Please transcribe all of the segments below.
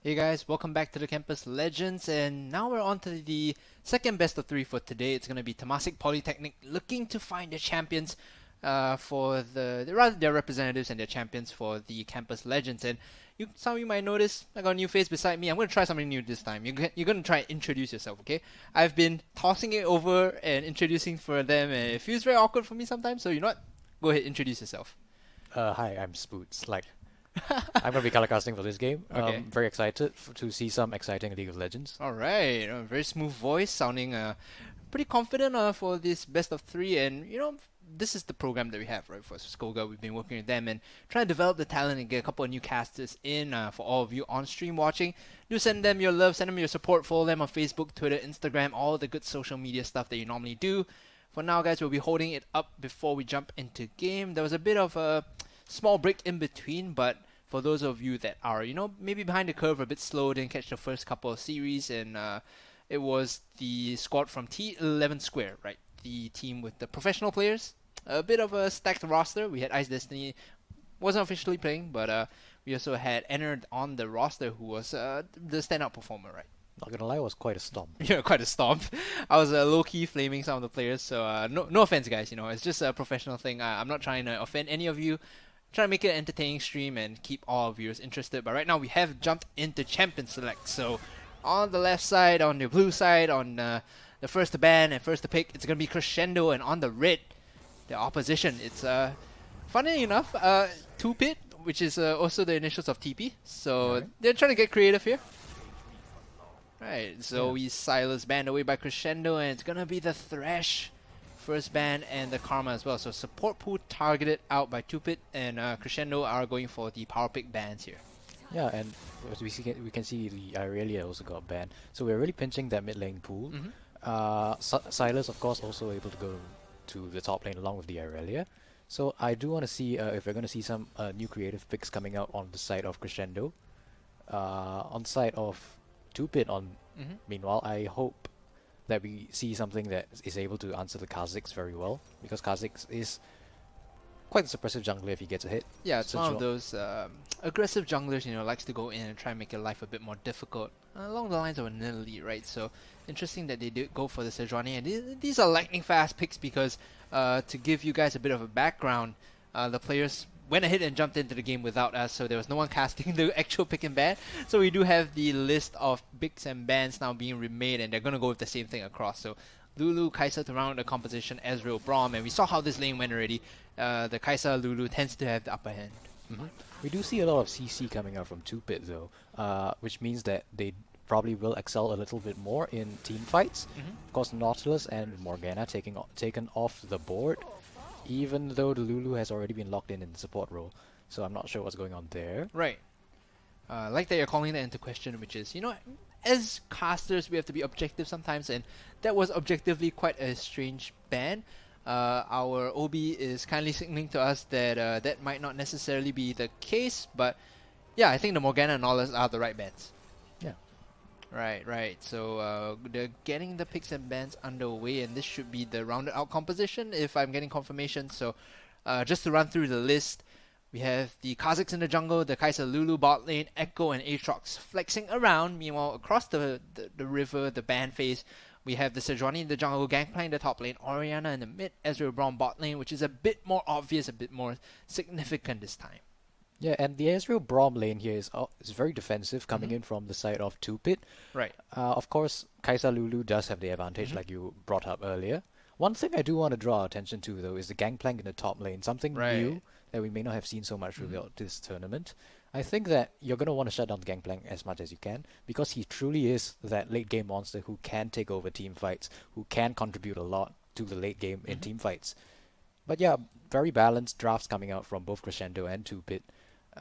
Hey guys, welcome back to the Campus Legends, and now we're on to the second best of three for today. It's going to be Temasek Polytechnic looking to find their champions for rather their representatives and their champions for the Campus Legends. And some of you might notice I got a new face beside me. I'm going to try something new this time. You're going to try and introduce yourself, okay? I've been tossing it over and introducing for them, and it feels very awkward for me sometimes. So you know what? Go ahead, introduce yourself. Hi, I'm Spoots. I'm gonna be color casting for this game. Okay. Very excited to see some exciting League of Legends. All right, a very smooth voice, sounding pretty confident for this best of three. And this is the program that we have, right? For Skoga, we've been working with them and trying to develop the talent and get a couple of new casters in for all of you on stream watching. Do send them your love, send them your support, follow them on Facebook, Twitter, Instagram, all the good social media stuff that you normally do. For now, guys, we'll be holding it up before we jump into game. There was a bit of a small break in between, but for those of you that are, maybe behind the curve, a bit slow, didn't catch the first couple of series, and it was the squad from T11 Square, right? The team with the professional players. A bit of a stacked roster. We had Ice Destiny, wasn't officially playing, but we also had Ennard on the roster, who was the standout performer, right? Not gonna lie, it was quite a stomp. Yeah, quite a stomp. I was low-key flaming some of the players, so no offense, guys. It's just a professional thing. I'm not trying to offend any of you. Trying to make it an entertaining stream and keep all viewers interested. But right now we have jumped into Champion Select. So on the left side, on the blue side, on the first to ban and first to pick, it's gonna be Crescendo, and on the red, the opposition. It's funny enough, 2-Pit, which is also the initials of TP. So Right. they're trying to get creative here. Right, so Yeah. we Silas banned away by Crescendo, and it's gonna be the Thresh first ban and the Karma as well. So support pool targeted out by 2-Pit, and Crescendo are going for the power pick bans here. Yeah, and as we can see the Irelia also got banned. So we're really pinching that mid lane pool. Mhm. Silas, of course, also able to go to the top lane along with the Irelia. So I do want to see if we're going to see some new creative picks coming out on the side of Crescendo. On the side of 2-Pit Mhm. meanwhile, I hope that we see something that is able to answer the Kha'Zix very well, because Kha'Zix is quite a suppressive jungler if he gets a hit. Yeah, it's So one of those aggressive junglers, likes to go in and try and make your life a bit more difficult, along the lines of a Nidalee, right? So interesting that they did go for the Sejuani, and these are lightning fast picks because to give you guys a bit of a background, the players went ahead and jumped into the game without us, so there was no one casting the actual pick and ban. So we do have the list of picks and bans now being remade, and they're gonna go with the same thing across. So Lulu, Kai'Sa to round the composition, Ezreal, Braum, and we saw how this lane went already. The Kai'Sa Lulu tends to have the upper hand. we do see a lot of CC coming out from 2-Pit though, which means that they probably will excel a little bit more in team fights. Of course, Nautilus and Morgana taken off the board, even though the Lulu has already been locked in the support role. So I'm not sure what's going on there. Right. Like that you're calling that into question, which is, as casters, we have to be objective sometimes, and that was objectively quite a strange ban. Our OB is kindly signaling to us that that might not necessarily be the case, but yeah, I think the Morgana and Nautilus are the right bans. Yeah. Right. So they're getting the picks and bans underway, and this should be the rounded out composition if I'm getting confirmation. So just to run through the list, we have the Kha'Zix in the jungle, the Kai'Sa Lulu bot lane, Echo and Aatrox flexing around. Meanwhile, across the river, the ban phase, we have the Sejuani in the jungle, Gangplank in the top lane, Orianna in the mid, Ezreal Braum bot lane, which is a bit more obvious, a bit more significant this time. Yeah, and the Ezreal Braum lane here is very defensive, coming in from the side of 2-Pit. Right. Of course, Kai'Sa Lulu does have the advantage, like you brought up earlier. One thing I do want to draw attention to, though, is the Gangplank in the top lane. Something new that we may not have seen so much throughout this tournament. I think that you're going to want to shut down the Gangplank as much as you can, because he truly is that late game monster who can take over team fights, who can contribute a lot to the late game in team fights. But yeah, very balanced drafts coming out from both Crescendo and 2-Pit.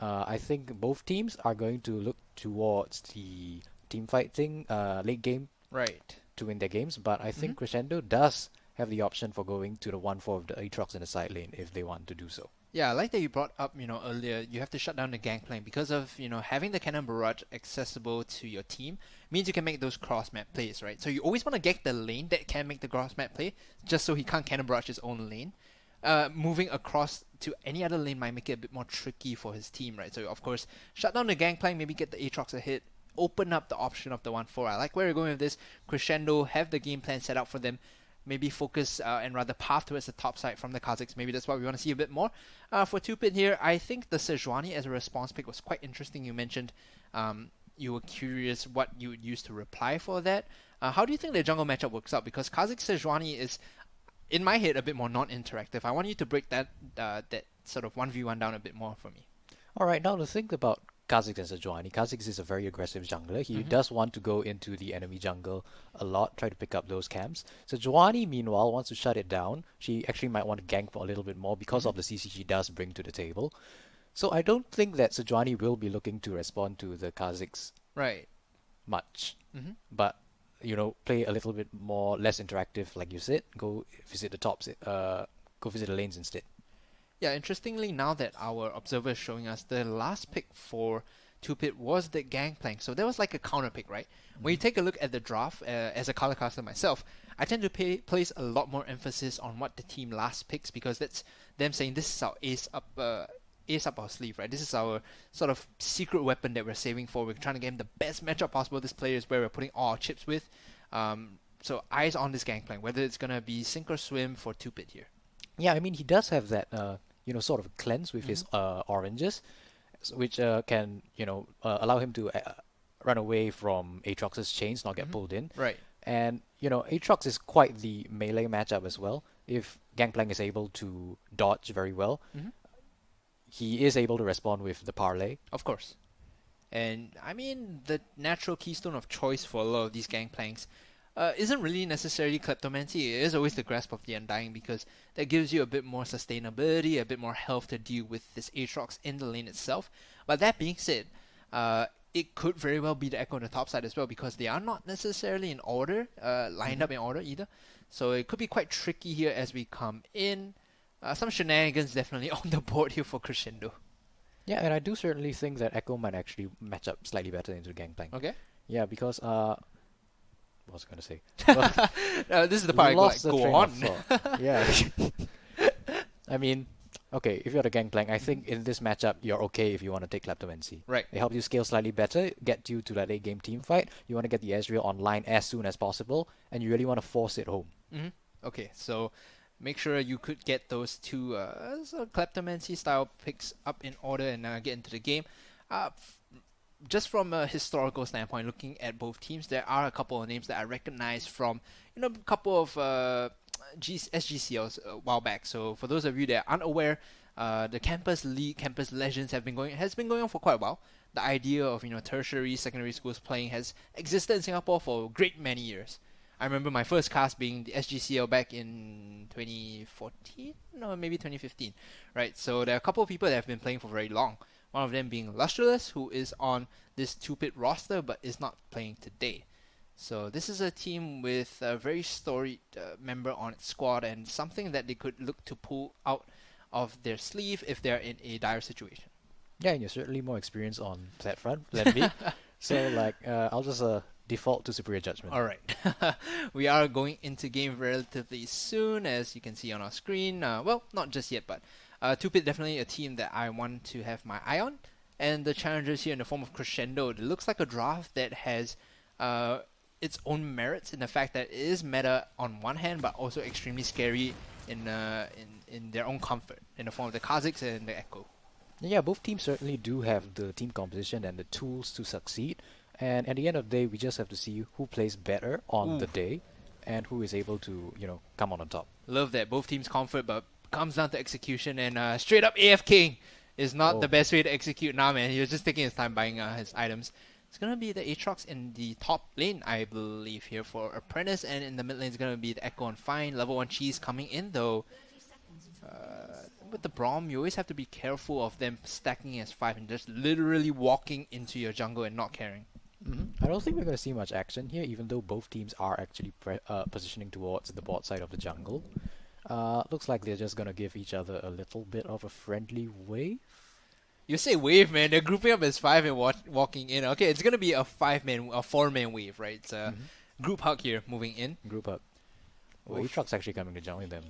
I think both teams are going to look towards the team fighting late game Right. to win their games, but I think Crescendo does have the option for going to the 1-4 of the Aatrox in the side lane if they want to do so. Yeah, I like that you brought up, earlier, you have to shut down the Gangplank because of, having the Cannon Barrage accessible to your team means you can make those cross-map plays, right? So you always want to get the lane that can make the cross-map play, just so he can't Cannon Barrage his own lane. Moving across to any other lane might make it a bit more tricky for his team, right? So of course, shut down the Gangplank, maybe get the Aatrox a hit open up the option of the 1-4. I like where you're going with this. Crescendo, have the game plan set out for them. Maybe focus and rather path towards the top side from the Kazakhs. Maybe that's what we want to see a bit more. For 2-pit here, I think the Sejuani as a response pick was quite interesting. You mentioned you were curious what you would use to reply for that. How do you think the jungle matchup works out? Because Kazakh Sejuani is, in my head, a bit more non-interactive. I want you to break that sort of 1v1 down a bit more for me. Alright, now the thing about Kha'Zix and Sejuani. Kha'Zix is a very aggressive jungler. He does want to go into the enemy jungle a lot, try to pick up those camps. Sejuani, meanwhile, wants to shut it down. She actually might want to gank for a little bit more because of the CC she does bring to the table. So I don't think that Sejuani will be looking to respond to the Kha'Zix much. But, you know, play a little bit more, less interactive, like you said. Go visit the tops, go visit the lanes instead. Yeah, interestingly, now that our observer is showing us, the last pick for 2-pit was the Gangplank. So there was like a counter pick, right? When you take a look at the draft, as a color caster myself, I tend to place a lot more emphasis on what the team last picks, because that's them saying this is our ace up our sleeve, right? This is our sort of secret weapon that we're saving for. We're trying to get him the best matchup possible. This player is where we're putting all our chips with. So eyes on this Gangplank, whether it's going to be sink or swim for 2-pit here. Yeah, I mean, he does have that, sort of cleanse with his oranges, which can, allow him to run away from Aatrox's chains, not get pulled in. Right. And, Aatrox is quite the melee matchup as well. If Gangplank is able to dodge very well, he is able to respond with the parlay. Of course. And, I mean, the natural keystone of choice for a lot of these Gangplanks isn't really necessarily Kleptomancy. It is always the Grasp of the Undying, because that gives you a bit more sustainability, a bit more health to deal with this Aatrox in the lane itself. But that being said, it could very well be the Echo on the top side as well, because they are not necessarily in order, lined up in order either. So it could be quite tricky here as we come in. Some shenanigans definitely on the board here for Crescendo. Yeah, and I do certainly think that Echo might actually match up slightly better into Gangplank. Okay. Yeah, because what was I going to say? Well, this is the part I go on. Yeah. I mean, okay, if you're the Gangplank, I think in this matchup, you're okay if you want to take Kleptomancy. Right. They help you scale slightly better, get you to that late game team fight. You want to get the Ezreal online as soon as possible, and you really want to force it home. Okay, so make sure you could get those two Kleptomancy style picks up in order and get into the game. Just from a historical standpoint, looking at both teams, there are a couple of names that I recognize from, a couple of SGCLs a while back. So for those of you that are unaware, the Campus League, Campus Legends has been going on for quite a while. The idea of tertiary, secondary schools playing has existed in Singapore for a great many years. I remember my first cast being the SGCL back in 2014, no, maybe 2015, right? So there are a couple of people that have been playing for very long. One of them being Lustreless, who is on this 2-pit roster but is not playing today. So this is a team with a very storied member on its squad, and something that they could look to pull out of their sleeve if they're in a dire situation. Yeah, and you're certainly more experienced on that front than me. So, I'll just default to Superior Judgment. Alright. We are going into game relatively soon, as you can see on our screen. Well, not just yet, but 2-pit definitely a team that I want to have my eye on. And the challengers here in the form of Crescendo, it looks like a draft that has its own merits in the fact that it is meta on one hand, but also extremely scary in their own comfort, in the form of the Kazakhs and the Echo. Yeah, both teams certainly do have the team composition and the tools to succeed. And at the end of the day, we just have to see who plays better on the day and who is able to, come on top. Love that. Both teams comfort, but comes down to execution, and straight up AFK is not the best way to execute now, man. He was just taking his time buying his items. It's going to be the Aatrox in the top lane, I believe, here for Apprentice, and in the mid lane is going to be the Echo and Fine. Level 1 Cheese coming in, though. With the Braum, you always have to be careful of them stacking as 5 and just literally walking into your jungle and not caring. I don't think we're going to see much action here, even though both teams are actually positioning towards the bot side of the jungle. Looks like they're just going to give each other a little bit of a friendly wave. You say wave, man. They're grouping up as 5 and walking in. Okay, it's going to be a 4-man wave, right? It's a group hug here moving in. Group hug. Oh, Aatrox actually coming to join them.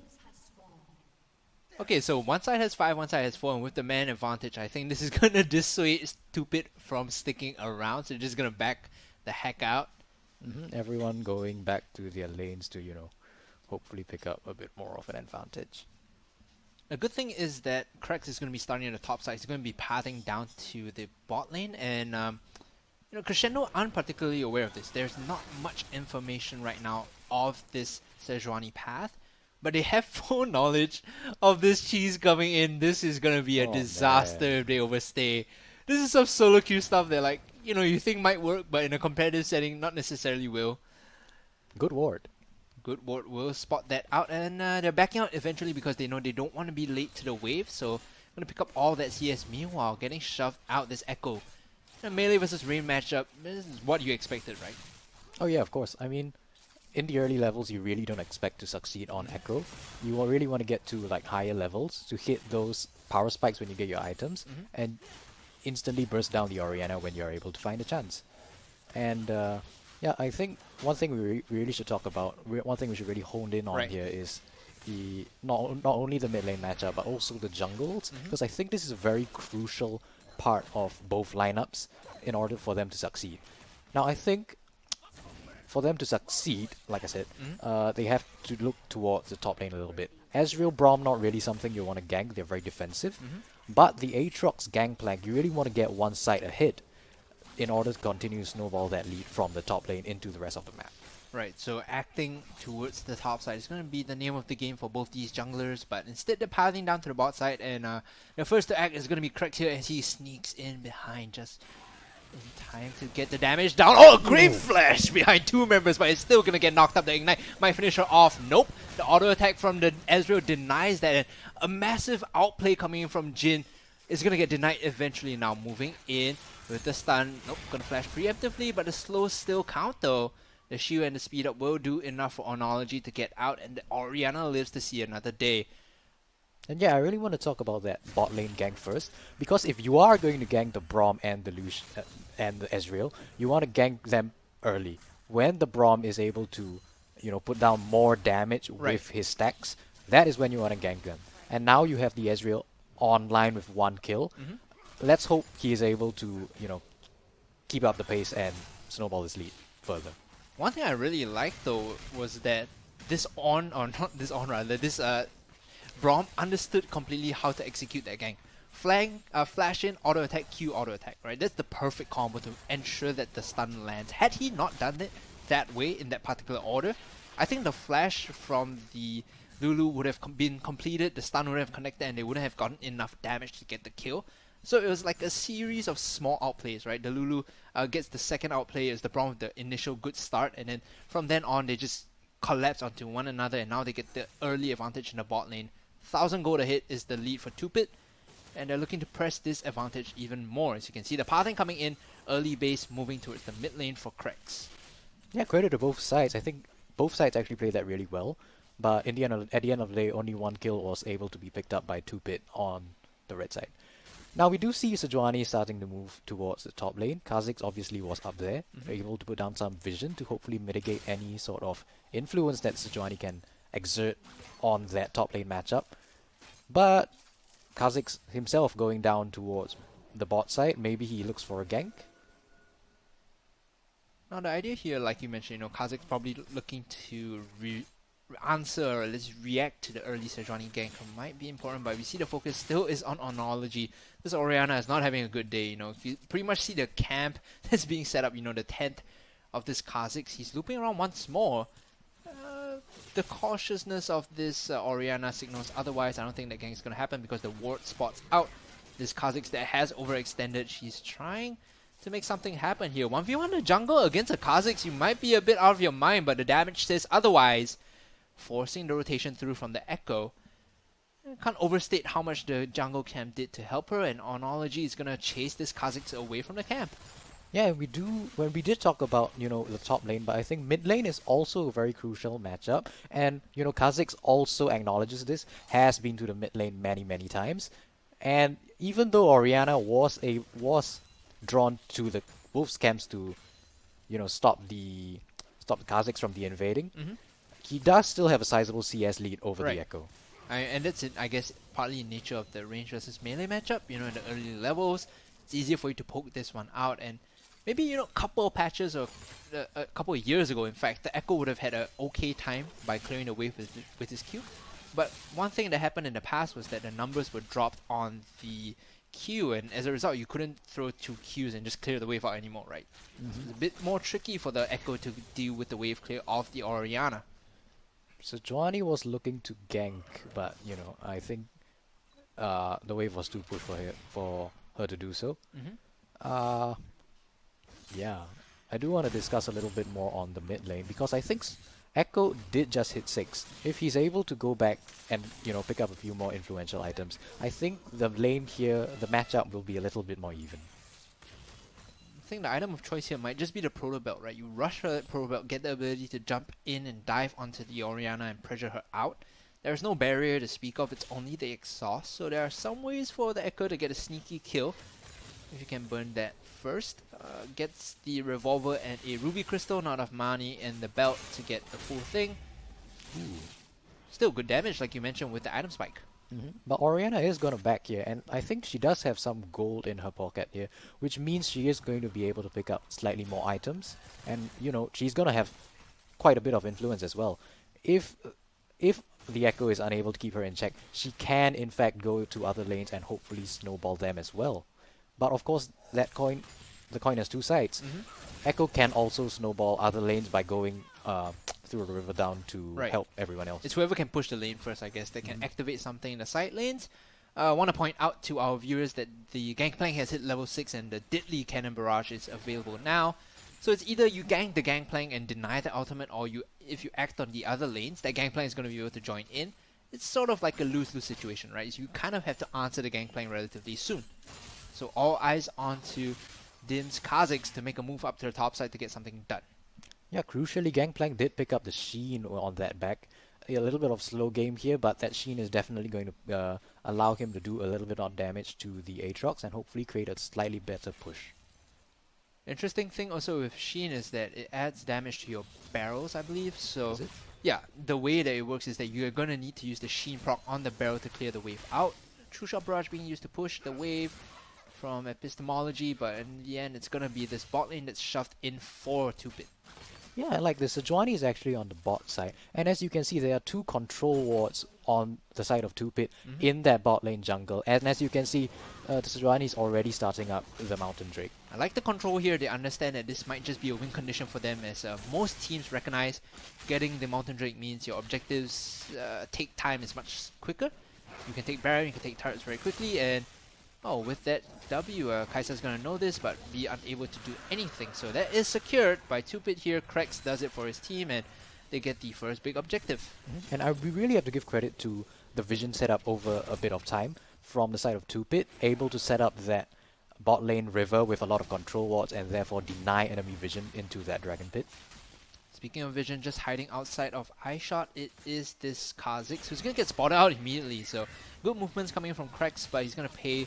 Okay, so one side has 5, one side has 4, and with the man advantage, I think this is gonna dissuade Stupid from sticking around. So they're just gonna back the heck out. Everyone going back to their lanes to, hopefully pick up a bit more of an advantage. A good thing is that Krex is gonna be starting on the top side. He's gonna be pathing down to the bot lane, and Crescendo aren't particularly aware of this. There's not much information right now of this Sejuani path, but they have full knowledge of this cheese coming in. This is gonna be a Oh, disaster man. if they overstay. This is some solo queue stuff that like you think might work, but in a competitive setting, not necessarily will. Good ward. Good ward will spot that out, and they're backing out eventually because they know they don't want to be late to the wave. So gonna pick up all that CS. Meanwhile, getting shoved out this Echo. A melee versus rain matchup, this is what you expected, right? Oh yeah, of course. I mean, in the early levels, you really don't expect to succeed on Echo. Really want to get to like higher levels to hit those power spikes when you get your items, and instantly burst down the Orianna when you're able to find a chance. And yeah, I think one thing we really should talk about, one thing we should really hone in on Right. here is the not only the mid lane matchup but also the jungles, because I think this is a very crucial part of both lineups in order for them to succeed. Now, I think for them to succeed, like I said, they have to look towards the top lane a little bit. Ezreal, Braum, not really something you want to gank. They're very defensive. But the Aatrox gangplank, you really want to get one side ahead in order to continue to snowball that lead from the top lane into the rest of the map. Right, so acting towards the top side is going to be the name of the game for both these junglers, but instead they're pathing down to the bot side, and the first to act is going to be Krex here as he sneaks in behind just in time to get the damage down. Oh, a great flash behind 2 members, but it's still going to get knocked up. The Ignite might finish her off. Nope, the auto attack from the Ezreal denies that, and a massive outplay coming in from Jhin is going to get denied eventually. Now moving in with the stun. Nope, going to flash preemptively, but the slow still count though. The shield and the speed up will do enough for Onology to get out, and the Orianna lives to see another day. And yeah, I really want to talk about that bot lane gank first, because if you are going to gank the Braum and the and the Ezreal, you want to gank them early. When the Braum is able to, put down more damage with his stacks, that is when you want to gank them. And now you have the Ezreal online with 1 kill. Let's hope he is able to, keep up the pace and snowball his lead further. One thing I really liked though was that this Braum understood completely how to execute that gank. Flash in, auto attack, Q, auto attack, right? That's the perfect combo to ensure that the stun lands. Had he not done it that way in that particular order, I think the flash from the Lulu would have been completed, the stun would have connected, and they wouldn't have gotten enough damage to get the kill. So it was like a series of small outplays, right? The Lulu gets the second outplay as the Braum with the initial good start, and then from then on they just collapse onto one another, and now they get the early advantage in the bot lane. 1,000 gold ahead is the lead for Tupid, and they're looking to press this advantage even more. As you can see, the pathing coming in, early base moving towards the mid lane for Krex. Yeah, credit to both sides. I think both sides actually played that really well, but at the end of the day, only 1 kill was able to be picked up by Tupid on the red side. Now we do see Sejuani starting to move towards the top lane. Kha'Zix obviously was up there, able to put down some vision to hopefully mitigate any sort of influence that Sejuani can exert on that top lane matchup. But Kha'Zix himself going down towards the bot side, maybe he looks for a gank. Now the idea here, like you mentioned, Kha'Zix probably looking to answer or at least react to the early Sejuani gank might be important, but we see the focus still is on Onology. This Orianna is not having a good day, If you pretty much see the camp that's being set up, the tent of this Kha'Zix, he's looping around once more. The cautiousness of this Orianna signals otherwise. I don't think that gank is going to happen because the ward spots out this Kha'Zix that has overextended. She's trying to make something happen here. 1v1 the jungle against a Kha'Zix, you might be a bit out of your mind, but the damage says otherwise. Forcing the rotation through from the Echo. I can't overstate how much the jungle camp did to help her, and Onology is going to chase this Kha'Zix away from the camp. Yeah, when we did talk about, the top lane, but I think mid lane is also a very crucial matchup. And, Kha'Zix also acknowledges this, has been to the mid lane many, many times. And even though Orianna was drawn to the Wolves camps to, stop the Kha'Zix from the invading, he does still have a sizable CS lead over the Echo. And that's it, I guess, partly in nature of the range versus melee matchup. You know, in the early levels, it's easier for you to poke this one out. And maybe, you know, a couple of patches or a couple of years ago, in fact, the Echo would have had an okay time by clearing the wave with his Q. But one thing that happened in the past was that the numbers were dropped on the Q, and as a result, you couldn't throw 2 Qs and just clear the wave out anymore, right? So it's a bit more tricky for the Echo to deal with the wave clear of the Oriana. So Joanie was looking to gank, but you know, I think the wave was too pushed for her to do so. Yeah, I do want to discuss a little bit more on the mid lane because I think Echo did just hit 6. If he's able to go back and, you know, pick up a few more influential items, I think the lane here, the matchup will be a little bit more even. I think the item of choice here might just be the Proto Belt, right? You rush her Proto Belt, get the ability to jump in and dive onto the Oriana and pressure her out. There's no barrier to speak of, it's only the exhaust, so there are some ways for the Echo to get a sneaky kill. If you can burn that first, gets the Revolver and a Ruby Crystal, not enough money in the belt to get the full thing. Ooh. Still good damage, like you mentioned, with the item spike. But Oriana is going to back here, and I think she does have some gold in her pocket here, which means she is going to be able to pick up slightly more items, and you know, she's going to have quite a bit of influence as well. If the Echo is unable to keep her in check, she can in fact go to other lanes and hopefully snowball them as well. But of course, the coin has two sides. Echo can also snowball other lanes by going through the river down to help everyone else. It's whoever can push the lane first, I guess, that can activate something in the side lanes. I want to point out to our viewers that the Gangplank has hit level 6 and the Diddly Cannon Barrage is available now. So it's either you gank the Gangplank and deny the ultimate, or if you act on the other lanes, that Gangplank is going to be able to join in. It's sort of like a lose-lose situation, right? So you kind of have to answer the Gangplank relatively soon. So all eyes onto Dim's Kha'Zix to make a move up to the top side to get something done. Yeah, crucially, Gangplank did pick up the Sheen on that back. A little bit of slow game here, but that Sheen is definitely going to allow him to do a little bit of damage to the Aatrox and hopefully create a slightly better push. Interesting thing also with Sheen is that it adds damage to your barrels, I believe. So yeah, the way that it works is that you're going to need to use the Sheen proc on the barrel to clear the wave out. True Shot Barrage being used to push the wave from Epistemology, but in the end it's going to be this bot lane that's shoved in for 2-Bit. Yeah, I like this. Sejuani is actually on the bot side, and as you can see, there are 2 control wards on the side of 2-Pit in that bot lane jungle, and as you can see, the Sejuani is already starting up the Mountain Drake. I like the control here. They understand that this might just be a win condition for them, as most teams recognize getting the Mountain Drake means your objectives take time is much quicker. You can take Baron, you can take turrets very quickly, and with that W, Kai'Sa's gonna know this, but be unable to do anything. So that is secured by 2-Pit here. Krex does it for his team, and they get the first big objective. And we really have to give credit to the vision setup over a bit of time from the side of 2-Pit, able to set up that bot lane river with a lot of control wards and therefore deny enemy vision into that Dragon Pit. Speaking of vision, just hiding outside of eyeshot, it is this Kha'Zix who's gonna get spotted out immediately. So good movements coming from Krex, but he's gonna pay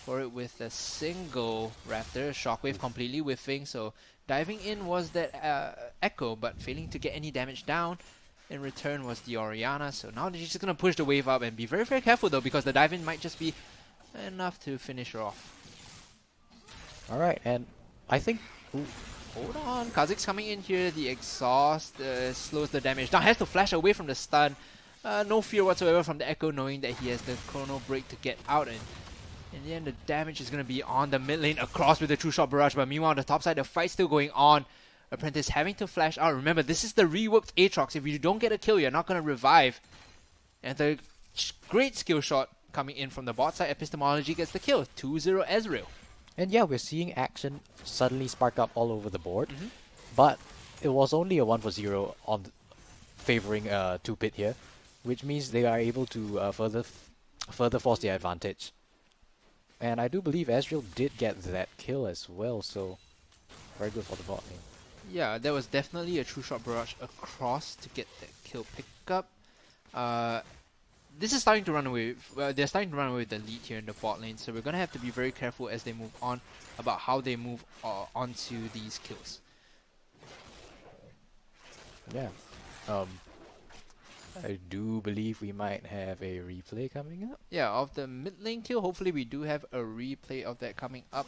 for it with a single Raptor. Shockwave completely whiffing, so diving in was that Echo, but failing to get any damage down. In return was the Oriana, so now she's just going to push the wave up and be very, very careful though, because the dive in might just be enough to finish her off. Alright, and I think... Hold on, Kha'Zix coming in here, the exhaust slows the damage down, has to flash away from the stun. No fear whatsoever from the Echo, knowing that he has the chrono break to get out, and in the end, the damage is going to be on the mid lane across with the True Shot Barrage. But meanwhile, on the top side, the fight's still going on. Apprentice having to flash out. Remember, this is the reworked Aatrox. If you don't get a kill, you're not going to revive. And the great skill shot coming in from the bot side. Epistemology gets the kill. 2-0 Ezreal. And yeah, we're seeing action suddenly spark up all over the board. But it was only a 1-for-0 on favoring 2-Pit here, which means they are able to further force their advantage. And I do believe Ezreal did get that kill as well, so very good for the bot lane. Yeah, there was definitely a True Shot Barrage across to get that kill pick up. This is starting to run away. They're starting to run away with the lead here in the bot lane, so we're going to have to be very careful as they move on about how they move onto these kills. Yeah. I do believe we might have a replay coming up. Yeah, of the mid lane kill. Hopefully we do have a replay of that coming up.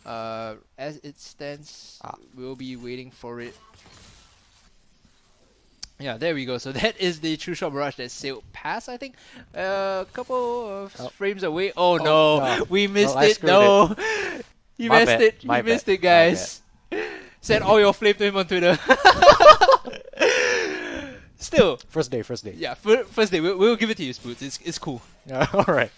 As it stands, we'll be waiting for it. Yeah, there we go. So that is the True Shot Barrage that sailed past, I think. A couple of frames away. Oh, no, we missed it. No, you missed it. You missed it, guys. Send all your flame to him on Twitter. Still. First day. Yeah, first day. We'll give it to you, Spoots. It's cool. Alright.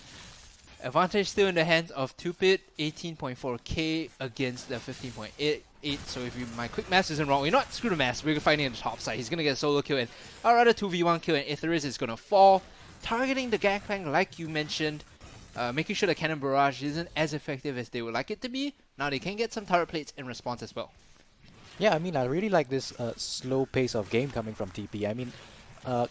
Advantage still in the hands of 2-Pit, 18.4k against the 15.88. So if my quick math isn't wrong, we're not screw the math. We're fighting on the top side. He's gonna get a solo kill and or rather 2v1 kill, and Aetherius is gonna fall, targeting the Gangplank like you mentioned, making sure the Cannon Barrage isn't as effective as they would like it to be. Now they can get some turret plates in response as well. Yeah, I mean, I really like this slow pace of game coming from TP. I mean,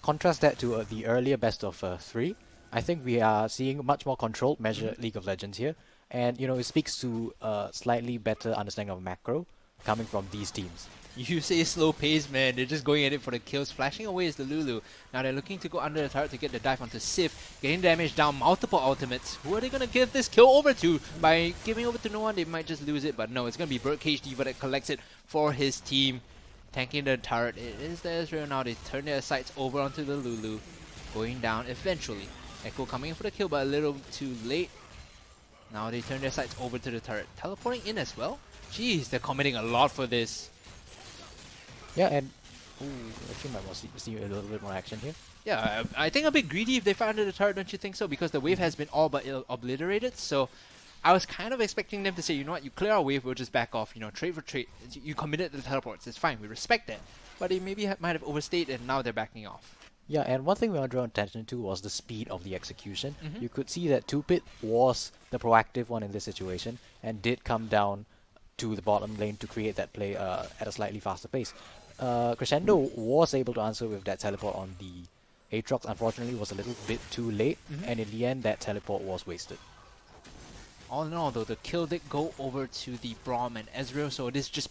contrast that to the earlier best of 3. I think we are seeing much more controlled measured League of Legends here. And, you know, it speaks to a slightly better understanding of macro coming from these teams. You say slow pace, man. They're just going at it for the kills. Flashing away is the Lulu. Now they're looking to go under the turret to get the dive onto Sif. Getting damage down, multiple ultimates. Who are they going to give this kill over to? By giving over to no one, they might just lose it. But no, it's going to be Birdcage Diva that collects it for his team. Tanking the turret. It is the Ezreal now. They turn their sights over onto the Lulu. Going down eventually. Echo coming in for the kill, but a little too late. Now they turn their sights over to the turret. Teleporting in as well? Jeez, they're committing a lot for this. Yeah, and actually might want to see a little bit more action here. Yeah, I think a bit greedy if they find the turret, don't you think so? Because the wave has been all but obliterated, so I was kind of expecting them to say, you know what, you clear our wave, we'll just back off, you know, trade for trade. You committed the teleports, it's fine, we respect that. But they maybe might have overstayed and now they're backing off. Yeah, and one thing we want to draw attention to was the speed of the execution. You could see that 2-Pit was the proactive one in this situation and did come down to the bottom lane to create that play at a slightly faster pace. Crescendo was able to answer with that teleport on the Aatrox. Unfortunately, it was a little bit too late, and in the end, that teleport was wasted. All in all, though, the kill did go over to the Braum and Ezreal, so this just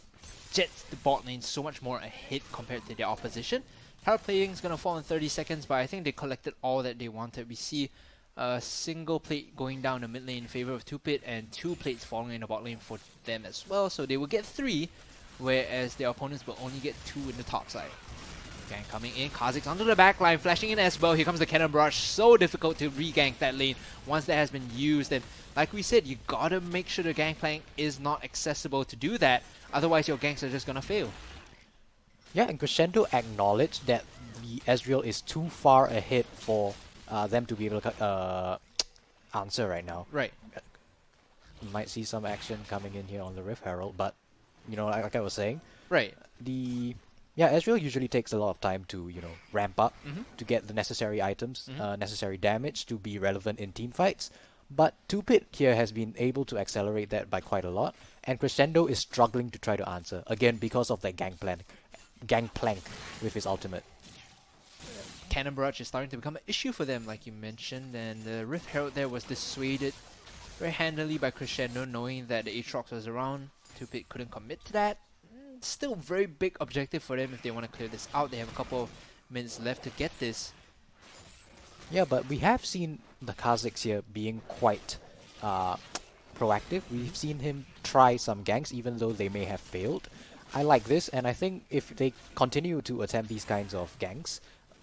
jets the bot lane so much more ahead compared to their opposition. Power playing is going to fall in 30 seconds, but I think they collected all that they wanted. We see a single plate going down the mid lane in favor of 2-Pit, and 2 plates falling in the bot lane for them as well, so they will get 3. Whereas their opponents will only get 2 in the top side. Gang coming in, Kha'Zix onto the back line, flashing in as well. Here comes the Cannon Barrage. So difficult to re-gank that lane once that has been used. And like we said, you gotta make sure the Gangplank is not accessible to do that. Otherwise, your ganks are just gonna fail. Yeah, and Crescendo acknowledged that the Ezreal is too far ahead for them to be able to answer right now. Right. You might see some action coming in here on the Rift Herald, but you know, like I was saying, right. Ezreal usually takes a lot of time to, you know, ramp up to get the necessary items, necessary damage to be relevant in team fights. But 2-Pit here has been able to accelerate that by quite a lot, and Crescendo is struggling to try to answer again because of that gangplank with his ultimate. Cannon Barrage is starting to become an issue for them, like you mentioned, and the Rift Herald there was dissuaded very handily by Crescendo, knowing that the Aatrox was around. 2-Pit couldn't commit to that. Still very big objective for them if they want to clear this out. They have a couple of minutes left to get this. Yeah, but we have seen the Kha'Zix here being quite proactive. We've seen him try some ganks even though they may have failed. I like this, and I think if they continue to attempt these kinds of ganks,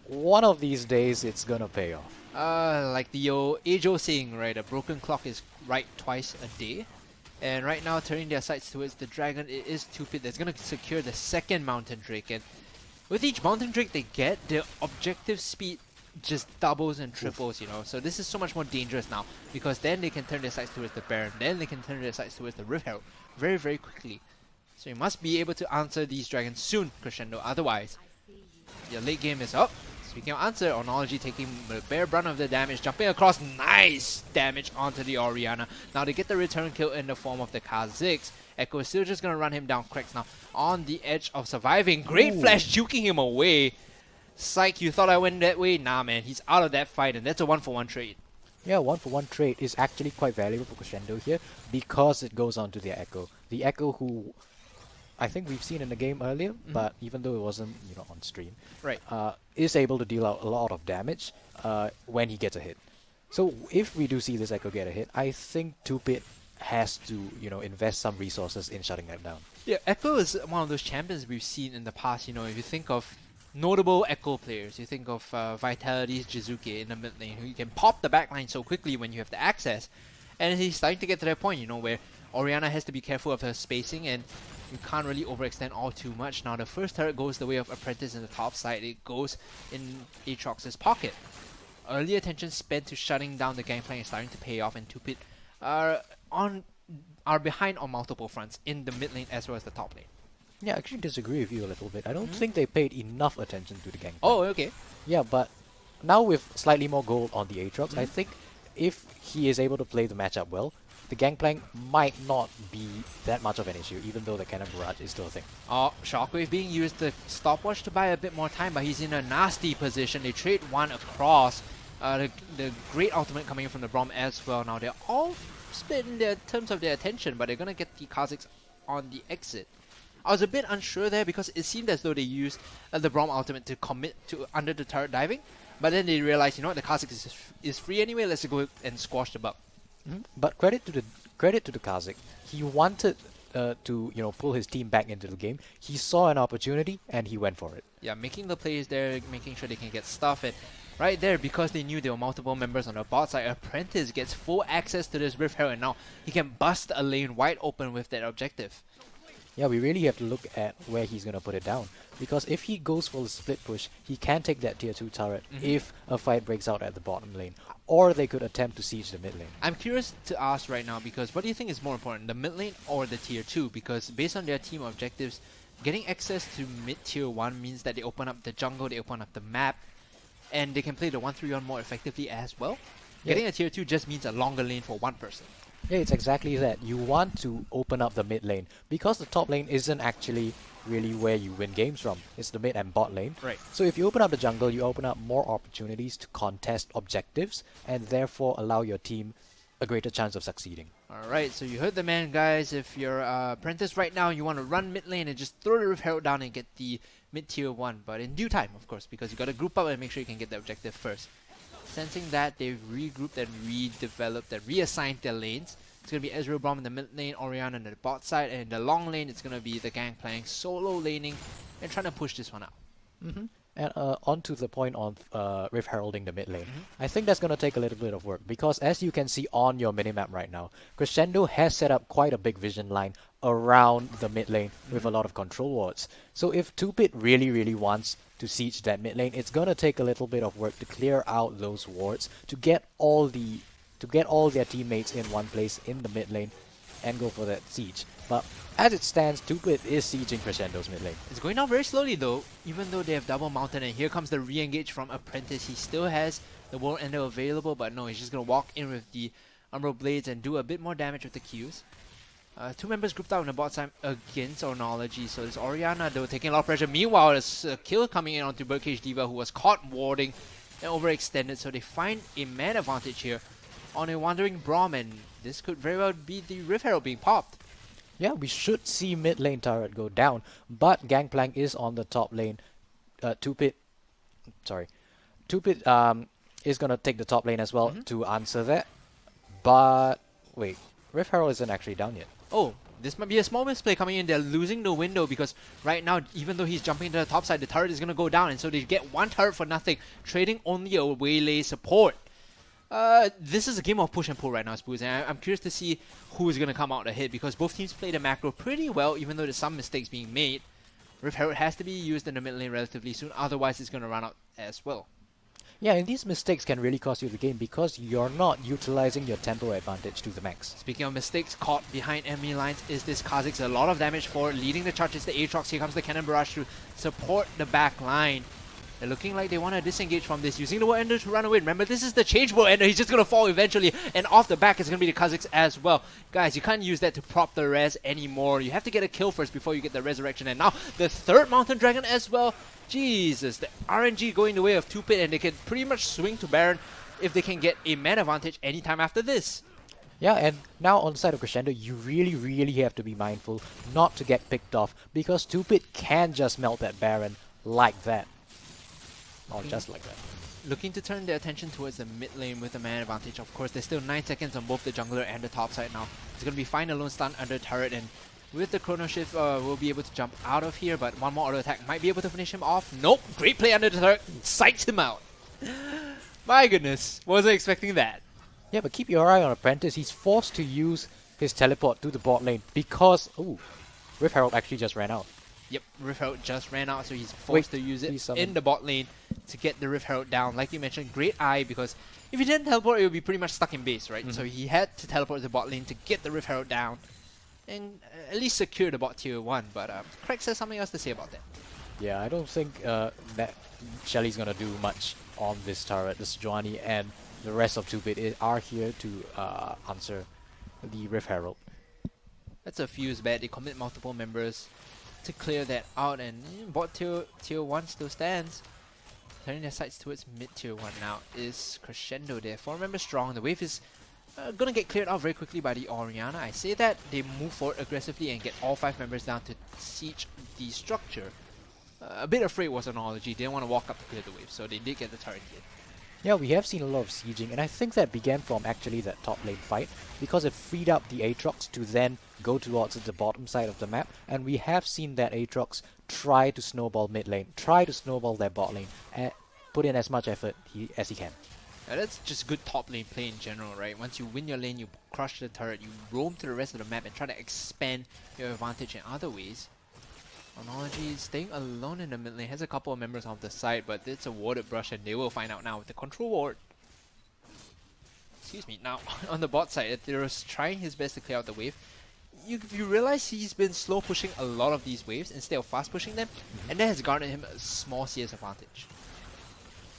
one of these days it's gonna pay off. Like the old age-old saying, right? A broken clock is right twice a day. And right now, turning their sights towards the dragon, it is 2-Pit that's going to secure the second Mountain Drake. And with each Mountain Drake they get, their objective speed just doubles and triples, you know. So this is so much more dangerous now, because then they can turn their sights towards the Baron, then they can turn their sights towards the Rift Herald very, very quickly. So you must be able to answer these dragons soon, Crescendo. Otherwise, your late game is up. Speaking of answer, Onology taking the bare brunt of the damage, jumping across, nice damage onto the Orianna. Now they get the return kill in the form of the Kha'Zix. Echo is still just going to run him down. Cracks now on the edge of surviving. Great flash juking him away. Psych, you thought I went that way? Nah, man, he's out of that fight, and that's a 1-for-1 trade. Yeah, 1-for-1 trade is actually quite valuable for Crescendo here because it goes on to their Echo. The Echo who I think we've seen in the game earlier, but even though it wasn't, on stream, Right. is able to deal out a lot of damage when he gets a hit. So if we do see this Echo get a hit, I think 2-Bit has to, invest some resources in shutting that down. Yeah, Echo is one of those champions we've seen in the past. If you think of notable Echo players, you think of Vitality's Jizuke in the mid lane, who can pop the backline so quickly when you have the access. And he's starting to get to that point, where Orianna has to be careful of her spacing, and you can't really overextend all too much. Now, the first turret goes the way of Apprentice in the top side. It goes in Aatrox's pocket. Early attention spent to shutting down the gangplank is starting to pay off, and 2-Bit are behind on multiple fronts in the mid lane as well as the top lane. Yeah, I actually disagree with you a little bit. I don't think they paid enough attention to the gangplank. Oh, okay. Yeah, but now with slightly more gold on the Aatrox, I think if he is able to play the matchup well, the gangplank might not be that much of an issue, even though the cannon barrage is still a thing. Shockwave being used, the stopwatch to buy a bit more time, but he's in a nasty position. They trade one across. The great ultimate coming in from the Braum as well. Now they're all split in their terms of their attention, but they're gonna get the Kha'Zix on the exit. I was a bit unsure there because it seemed as though they used the Braum ultimate to commit to under the turret diving, but then they realized, the Kha'Zix is free anyway. Let's go and squash the bug. But credit to the Kha'Zix. He wanted to pull his team back into the game. He saw an opportunity and he went for it. Yeah, making the plays there, making sure they can get stuff, and right there, because they knew there were multiple members on the bot side, Apprentice gets full access to this Rift Herald, and now he can bust a lane wide open with that objective. Yeah, we really have to look at where he's going to put it down. Because if he goes for the split push, he can take that tier 2 turret if a fight breaks out at the bottom lane. Or they could attempt to siege the mid lane. I'm curious to ask right now, because what do you think is more important, the mid lane or the tier 2? Because based on their team objectives, getting access to mid tier 1 means that they open up the jungle, they open up the map, and they can play the 1-3-1 more effectively as well. Yeah. Getting a tier 2 just means a longer lane for one person. Yeah, it's exactly that. You want to open up the mid lane because the top lane isn't actually really where you win games from. It's the mid and bot lane. Right. So if you open up the jungle, you open up more opportunities to contest objectives and therefore allow your team a greater chance of succeeding. Alright, so you heard the man, guys. If you're Apprentice right now, you want to run mid lane and just throw the Rift Herald down and get the mid tier 1. But in due time, of course, because you got to group up and make sure you can get the objective first. Sensing that, they've regrouped and redeveloped and reassigned their lanes. It's going to be Ezreal Braum in the mid lane, Orianna on the bot side, and in the long lane, it's going to be the Gangplank solo laning and trying to push this one out. And on to the point of Rift Heralding the mid lane. I think that's going to take a little bit of work because as you can see on your minimap right now, Crescendo has set up quite a big vision line around the mid lane with a lot of control wards. So if 2-Bit really wants to siege that mid lane, it's going to take a little bit of work to clear out those wards to get all their teammates in one place in the mid lane and go for that siege. But as it stands, 2-Bit is sieging Crescendo's mid lane. It's going down very slowly though, even though they have double mountain, and here comes the re-engage from Apprentice. He still has the World Ender available, but no, he's just going to walk in with the Umbral Blades and do a bit more damage with the Qs. Two members grouped out on the bot side against Ornology, so there's Orianna though taking a lot of pressure. Meanwhile, there's a kill coming in onto Birdcage Diva, who was caught warding and overextended, so they find a man advantage here on a wandering Braum, and this could very well be the Rift Herald being popped. Yeah, we should see mid lane turret go down, but Gangplank is on the top lane. 2-Bit is gonna take the top lane as well to answer that. But wait, Rift Herald isn't actually down yet. Oh, this might be a small misplay coming in. They're losing the window because right now, even though he's jumping to the top side, the turret is gonna go down, and so they get one turret for nothing, trading only a waylay support. This is a game of push and pull right now, Spoos, and I'm curious to see who is going to come out ahead because both teams play the macro pretty well, even though there's some mistakes being made. Rift Herald has to be used in the mid lane relatively soon, otherwise it's going to run out as well. Yeah, and these mistakes can really cost you the game because you're not utilizing your tempo advantage to the max. Speaking of mistakes, caught behind enemy lines is this Kha'Zix. A lot of damage for leading the charge is the Aatrox. Here comes the Cannon Barrage to support the back line. They're looking like they want to disengage from this, using the World Ender to run away. Remember, this is the change World Ender. He's just going to fall eventually. And off the back is going to be the Kha'Zix as well. Guys, you can't use that to prop the res anymore. You have to get a kill first before you get the resurrection. And now the third Mountain Dragon as well. Jesus, the RNG going the way of 2-Bit, and they can pretty much swing to Baron if they can get a man advantage anytime after this. Yeah, and now on the side of Crescendo, you really, really have to be mindful not to get picked off, because Stupid can just melt that Baron like that. Or just like that. Looking to turn their attention towards the mid lane with the man advantage. Of course, there's still 9 seconds on both the jungler and the top side now. It's going to be fine alone stun under turret, and with the chrono shift, we'll be able to jump out of here, but one more auto attack might be able to finish him off. Nope, great play under the turret, psyched him out. My goodness, wasn't expecting that. Yeah, but keep your eye on Apprentice. He's forced to use his teleport to the bot lane because, ooh, Rift Herald actually just ran out. Yep, Rift Herald just ran out, so he's forced to use it in the bot lane to get the Rift Herald down. Like you mentioned, great eye, because if he didn't teleport, it would be pretty much stuck in base, right? So he had to teleport to the bot lane to get the Rift Herald down and at least secure the bot tier 1. But Craig says something else to say about that. Yeah, I don't think that Shelly's gonna do much on this turret. This Sejuani and the rest of 2-Bit are here to answer the Rift Herald. That's a fuse bad. They commit multiple members to clear that out, and bot tier 1 still stands. Turning their sights towards mid tier 1 now is Crescendo there. 4 members strong. The wave is gonna get cleared out very quickly by the Orianna. I say that they move forward aggressively and get all 5 members down to siege the structure. A bit afraid was Analogy. They didn't want to walk up to clear the wave, so they did get the turret hit. Yeah, we have seen a lot of sieging, and I think that began from actually that top lane fight, because it freed up the Aatrox to then go towards the bottom side of the map, and we have seen that Aatrox try to snowball mid lane, try to snowball their bot lane, and put in as much effort as he can. That's just good top lane play in general, right? Once you win your lane, you crush the turret, you roam to the rest of the map and try to expand your advantage in other ways. Analogy staying alone in the mid lane, has a couple of members on the side, but it's a warded brush and they will find out now with the control ward. Excuse me. Now, on the bot side, Ethereus trying his best to clear out the wave. You realize he's been slow pushing a lot of these waves instead of fast pushing them, and that has garnered him a small CS advantage.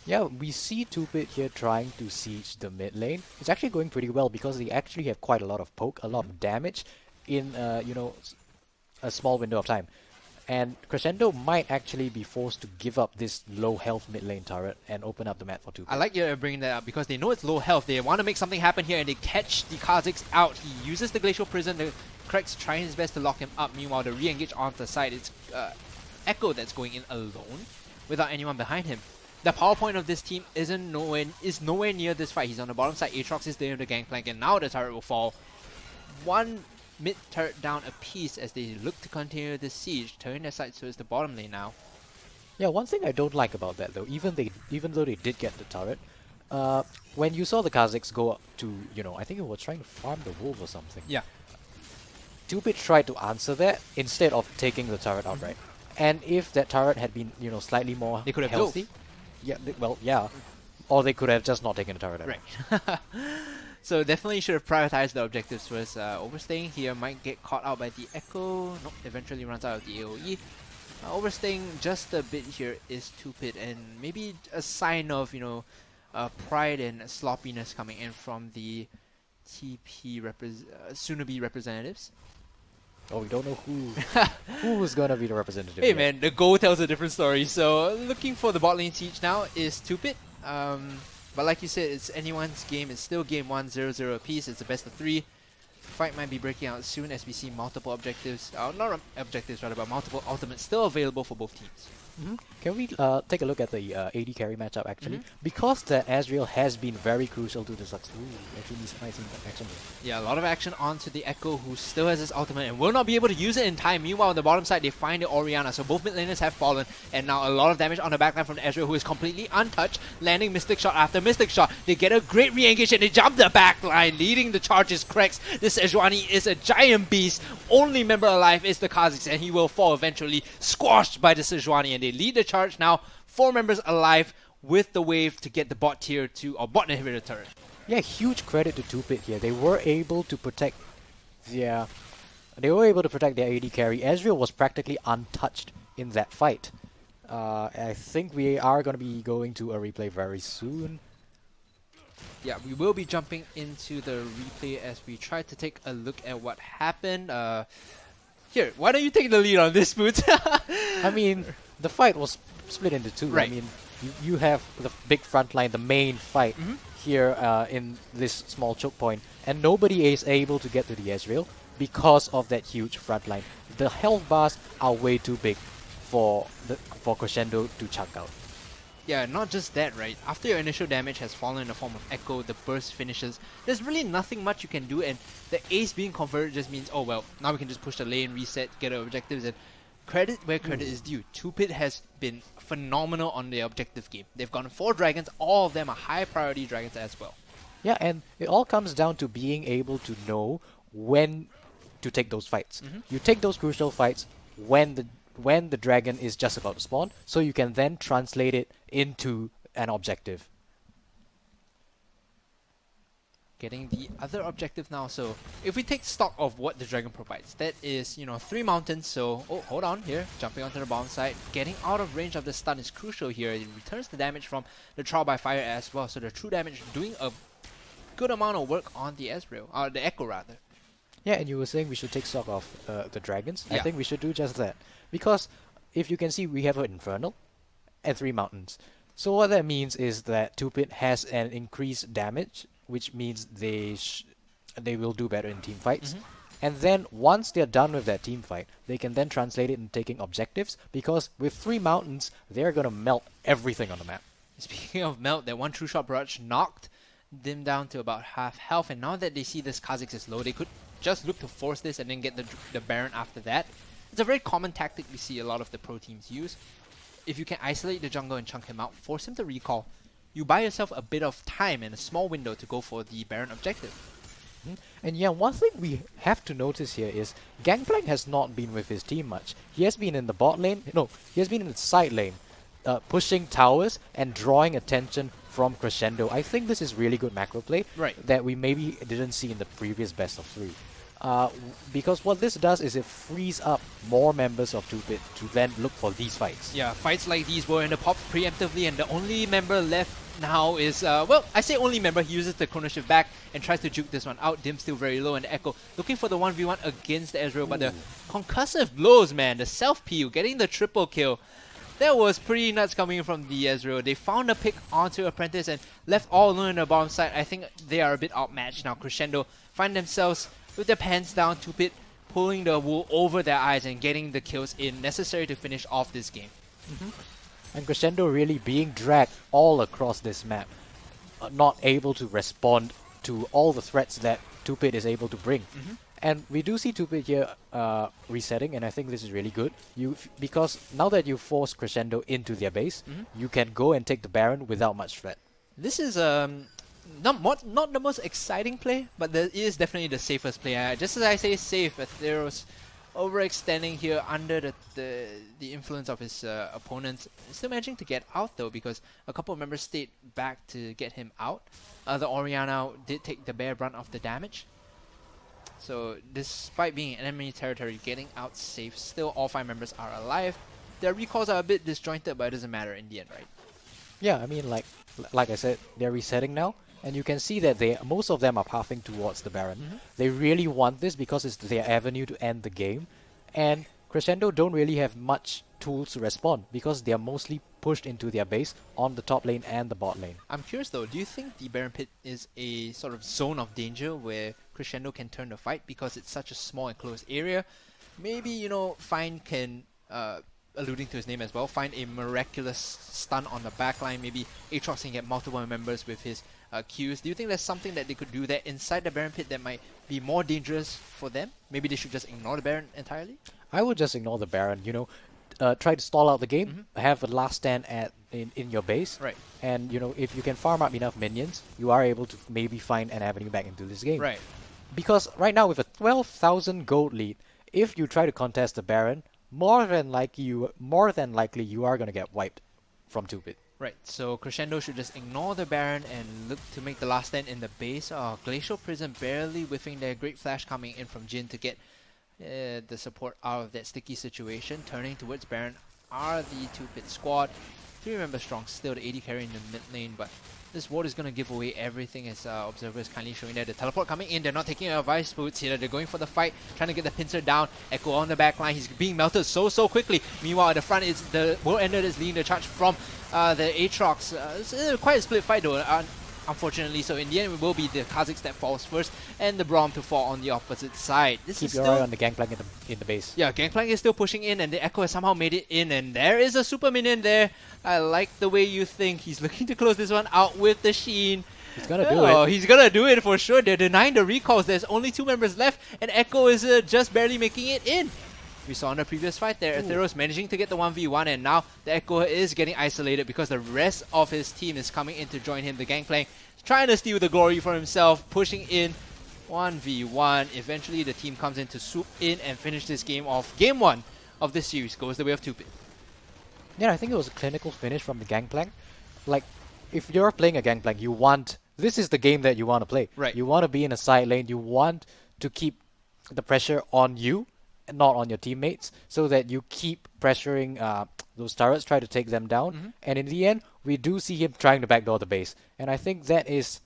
Yeah, we see 2-Bit here trying to siege the mid lane. It's actually going pretty well because they actually have quite a lot of poke, a lot of damage in, a small window of time. And Crescendo might actually be forced to give up this low health mid lane turret and open up the map for 2-Bit. I like you bringing that up because they know it's low health. They want to make something happen here and they catch the Kha'Zix out. He uses the Glacial Prison. The Craig's trying his best to lock him up. Meanwhile, the re-engage onto the side. It's Echo that's going in alone without anyone behind him. The power point of this team is nowhere near this fight. He's on the bottom side. Aatrox is there in the gangplank, and now the turret will fall. One mid turret down a piece as they look to continue the siege, turning their sights towards the bottom lane now. Yeah, one thing I don't like about that though, even though they did get the turret, when you saw the Kha'Zix go up to, I think it was trying to farm the wolf or something. Yeah. 2-Bit tried to answer that instead of taking the turret outright. And if that turret had been, slightly more they could have healthy, yeah, or they could have just not taken the turret outright. Right. So definitely should have prioritized the objectives first. Overstaying here might get caught out by the Echo. Nope, eventually runs out of the AoE. Overstaying just a bit here is 2-Bit, and maybe a sign of, pride and sloppiness coming in from the TP soon-to-be representatives. Oh, we don't know who's gonna be the representative. Hey yet. man, the goal tells a different story. So looking for the bot lane siege now is 2-Bit. But like you said, it's anyone's game. It's still game 1, 0-0 apiece. It's a best of 3. Fight might be breaking out soon as we see multiple objectives. Not objectives rather, but multiple ultimates still available for both teams. Can we take a look at the AD carry matchup actually? Because that Azrael has been very crucial to the success. Ooh, actually nice action there. Yeah, a lot of action onto the Echo, who still has his ultimate and will not be able to use it in time. Meanwhile, on the bottom side, they find the Orianna. So both mid laners have fallen, and now a lot of damage on the backline from the Ezreal, who is completely untouched, landing Mystic Shot after Mystic Shot. They get a great re-engage and they jump the backline, leading the charges. Krex, this Sejuani is a giant beast. Only member alive is the Kha'Zix, and he will fall eventually, squashed by the Sejuani, and they lead the charge now. 4 members alive with the wave to get the bot tier 2 or bot inhibitor turret. Yeah, huge credit to 2-Bit here. They were able to protect their AD carry. Ezreal was practically untouched in that fight. I think we are going to be going to a replay very soon. Yeah, we will be jumping into the replay as we try to take a look at what happened. Here, why don't you take the lead on this, Boots? I mean, the fight was split into two. Right. I mean, you have the big front line, the main fight here in this small choke point, and nobody is able to get to the Ezreal because of that huge front line. The health bars are way too big for Crescendo to chuck out. Yeah, not just that, right? After your initial damage has fallen in the form of Echo, the burst finishes, there's really nothing much you can do, and the ace being converted just means, oh well, now we can just push the lane, reset, get our objectives, and credit where credit is due. 2pit has been phenomenal on the objective game. They've gotten 4 dragons, all of them are high priority dragons as well. Yeah, and it all comes down to being able to know when to take those fights. You take those crucial fights when the dragon is just about to spawn, so you can then translate it into an objective. Getting the other objective now, so if we take stock of what the dragon provides, that is, 3 mountains, so, oh, hold on here, jumping onto the bomb site, getting out of range of the stun is crucial here. It returns the damage from the trial by fire as well, so the true damage doing a good amount of work on the Ezreal, the Echo rather. Yeah, and you were saying we should take stock of the dragons. Yeah. I think we should do just that. Because if you can see, we have an Infernal and 3 mountains. So what that means is that 2pit has an increased damage, which means they will do better in team fights. And then once they're done with that team fight, they can then translate it into taking objectives, because with 3 mountains, they're going to melt everything on the map. Speaking of melt, that one true shot barrage knocked them down to about half health, and now that they see this Kha'Zix is low, they could just look to force this and then get the Baron after that. It's a very common tactic we see a lot of the pro teams use. If you can isolate the jungle and chunk him out, force him to recall, you buy yourself a bit of time and a small window to go for the Baron objective. And yeah, one thing we have to notice here is Gangplank has not been with his team much. He has been in the bot lane, no, he has been in the side lane, pushing towers and drawing attention from Crescendo. I think this is really good macro play that we maybe didn't see in the previous best of 3. Because what this does is it frees up more members of 2pit to then look for these fights. Yeah, fights like these were in the pop preemptively, and the only member left now is, well, I say only member, he uses the Chrono Shift back and tries to juke this one out. Dim's still very low, and the Echo looking for the 1v1 against the Ezreal, but the concussive blows, man, the self-PU, getting the triple kill. That was pretty nuts coming from the Ezreal. They found a pick onto Apprentice and left all alone in the bottom side. I think they are a bit outmatched now. Crescendo find themselves with their pants down, 2pit pulling the wool over their eyes and getting the kills in necessary to finish off this game. And Crescendo really being dragged all across this map, not able to respond to all the threats that 2pit is able to bring. And we do see 2pit here resetting, and I think this is really good. Because now that you force Crescendo into their base, you can go and take the Baron without much threat. This is not the most exciting play, but it is definitely the safest play. Just as I say safe, Atheros overextending here under the influence of his opponents. Still managing to get out though, because a couple of members stayed back to get him out. The Orianna did take the bare brunt of the damage. So despite being in enemy territory, getting out safe, still all 5 members are alive. Their recalls are a bit disjointed, but it doesn't matter in the end, right? Yeah, I mean, like I said, they're resetting now, and you can see that most of them are pathing towards the Baron. They really want this because it's their avenue to end the game, and Crescendo don't really have much tools to respond because they are mostly pushed into their base on the top lane and the bot lane. I'm curious though, do you think the Baron Pit is a sort of zone of danger where Crescendo can turn the fight because it's such a small and close area? Maybe, Fine can, alluding to his name as well, find a miraculous stun on the backline. Maybe Aatrox can get multiple members with his Qs. Do you think there's something that they could do there inside the Baron Pit that might be more dangerous for them? Maybe they should just ignore the Baron entirely? I would just ignore the Baron, try to stall out the game, have a last stand in your base, Right. and if you can farm up enough minions, you are able to maybe find an avenue back into this game. Right. Because right now with a 12,000 gold lead, if you try to contest the Baron, more than likely you are going to get wiped from 2pit. Right, so Crescendo should just ignore the Baron and look to make the last stand in the base. Glacial Prison barely whiffing their Great Flash coming in from Jhin to get the support out of that sticky situation. Turning towards Baron are the 2pit squad. 3 members strong still, the AD carry in the mid lane, but this ward is going to give away everything as observers kindly showing there. The teleport coming in, they're not taking advice boots here, they're going for the fight, trying to get the pincer down. Echo on the back line, he's being melted so quickly. Meanwhile at the front, the World Ender is leading the charge from the Aatrox. It's quite a split fight though. Unfortunately, so in the end, it will be the Kha'Zix that falls first, and the Braum to fall on the opposite side. This Keep is your still eye on the Gangplank in the base. yeah, Gangplank is still pushing in, and the Echo has somehow made it in, and there is a super minion there. I like the way you think. He's looking to close this one out with the Sheen. He's gonna do Oh, it. he's gonna do it for sure. They're denying the recalls. There's only 2 members left, and Echo is just barely making it in. We saw in the previous fight there, Etheros managing to get the 1v1, and now the Echo is getting isolated because the rest of his team is coming in to join him. The Gangplank trying to steal the glory for himself, pushing in 1v1. Eventually, the team comes in to swoop in and finish this game off. Game 1 of this series goes the way of Tupid. Yeah, I think it was a clinical finish from the Gangplank. Like, if you're playing a Gangplank, you want... This is the game that you want to play. Right. You want to be in a side lane. You want to keep the pressure on you, and not on your teammates, so that you keep pressuring those turrets, try to take them down. And in the end, we do see him trying to backdoor the base. And I think that is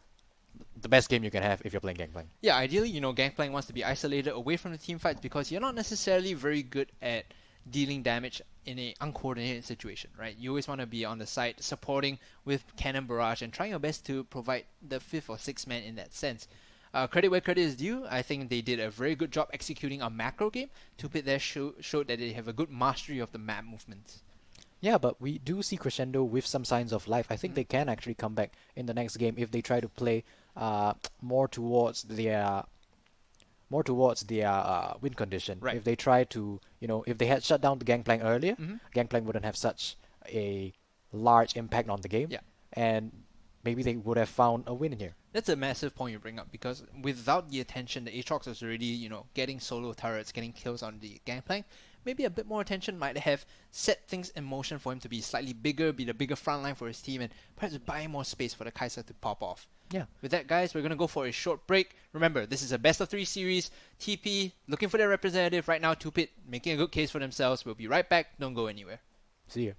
the best game you can have if you're playing Gangplank. Yeah, ideally, Gangplank wants to be isolated away from the team fights because you're not necessarily very good at dealing damage in an uncoordinated situation, right? You always want to be on the side supporting with cannon barrage and trying your best to provide the 5th or 6th man in that sense. Credit where credit is due. I think they did a very good job executing a macro game. Tupid there showed that they have a good mastery of the map movements. Yeah, but we do see Crescendo with some signs of life. I think they can actually come back in the next game if they try to play more towards their win condition. Right. If they try to, if they had shut down the Gangplank earlier, Gangplank wouldn't have such a large impact on the game. Yeah. And maybe they would have found a win in here. That's a massive point you bring up because without the attention, the Aatrox was already, getting solo turrets, getting kills on the Gangplank. Maybe a bit more attention might have set things in motion for him to be slightly bigger, be the bigger front line for his team, and perhaps buy more space for the Kai'Sa to pop off. Yeah. With that, guys, we're going to go for a short break. Remember, this is a best of 3 series. TP looking for their representative right now. Tupid making a good case for themselves. We'll be right back. Don't go anywhere. See you.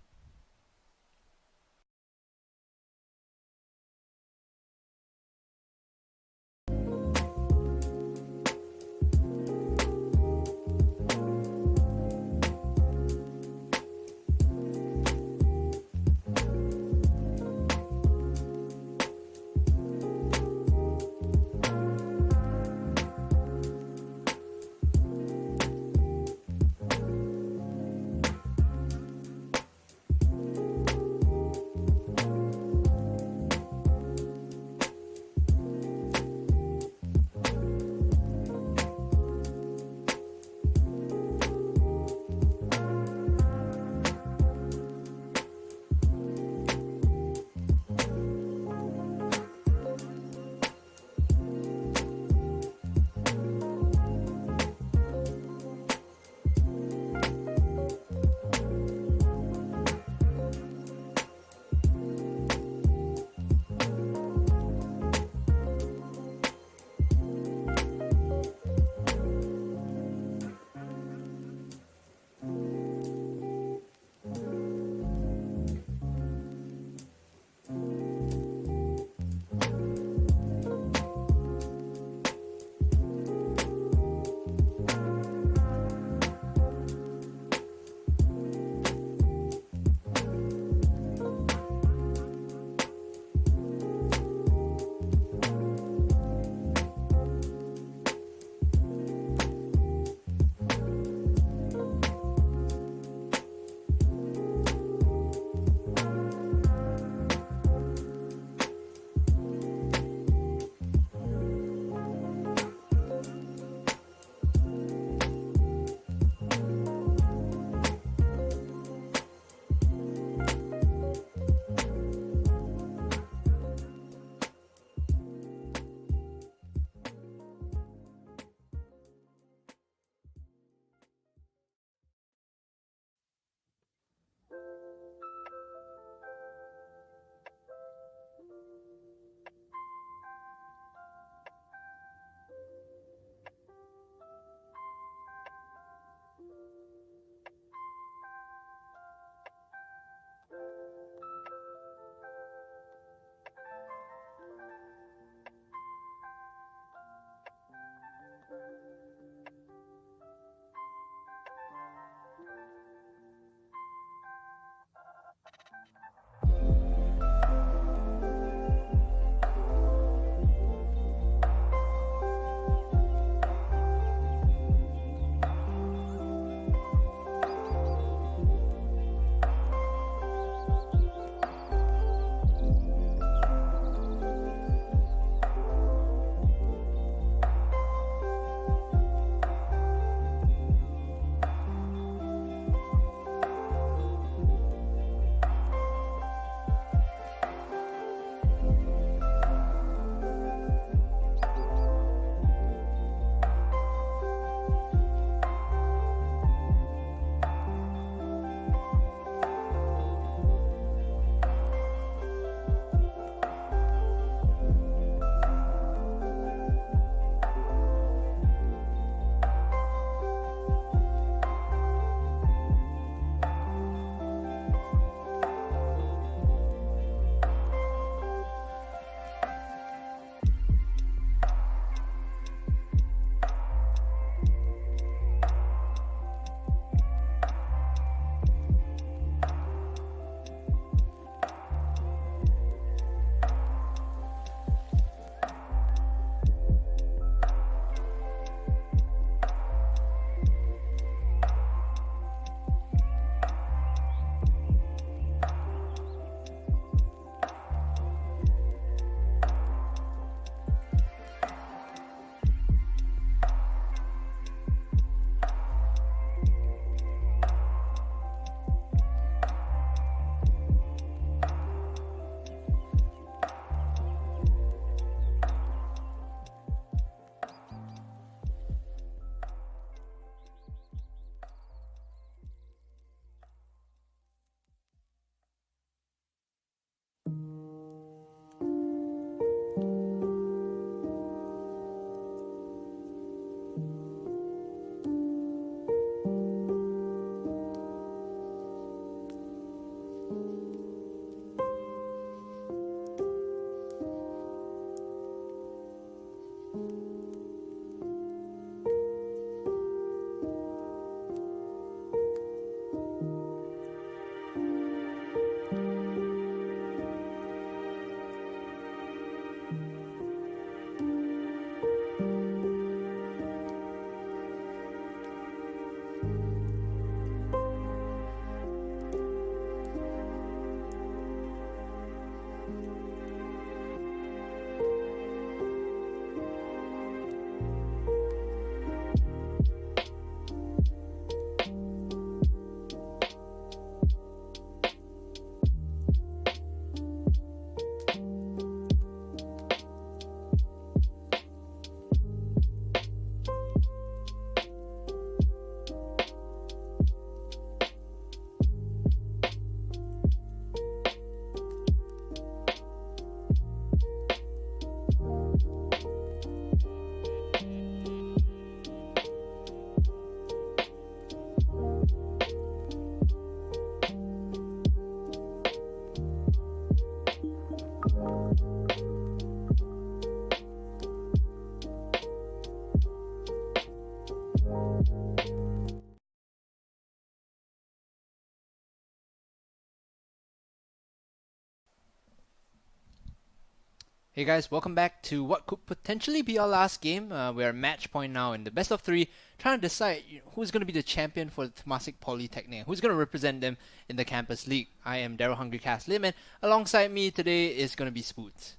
Hey guys, welcome back to what could potentially be our last game. We're at match point now in the best of 3, trying to decide who's going to be the champion for the Temasek Polytechnic, who's going to represent them in the campus league. I am Daryl Hungry Cast Lim, and alongside me today is going to be Spoots.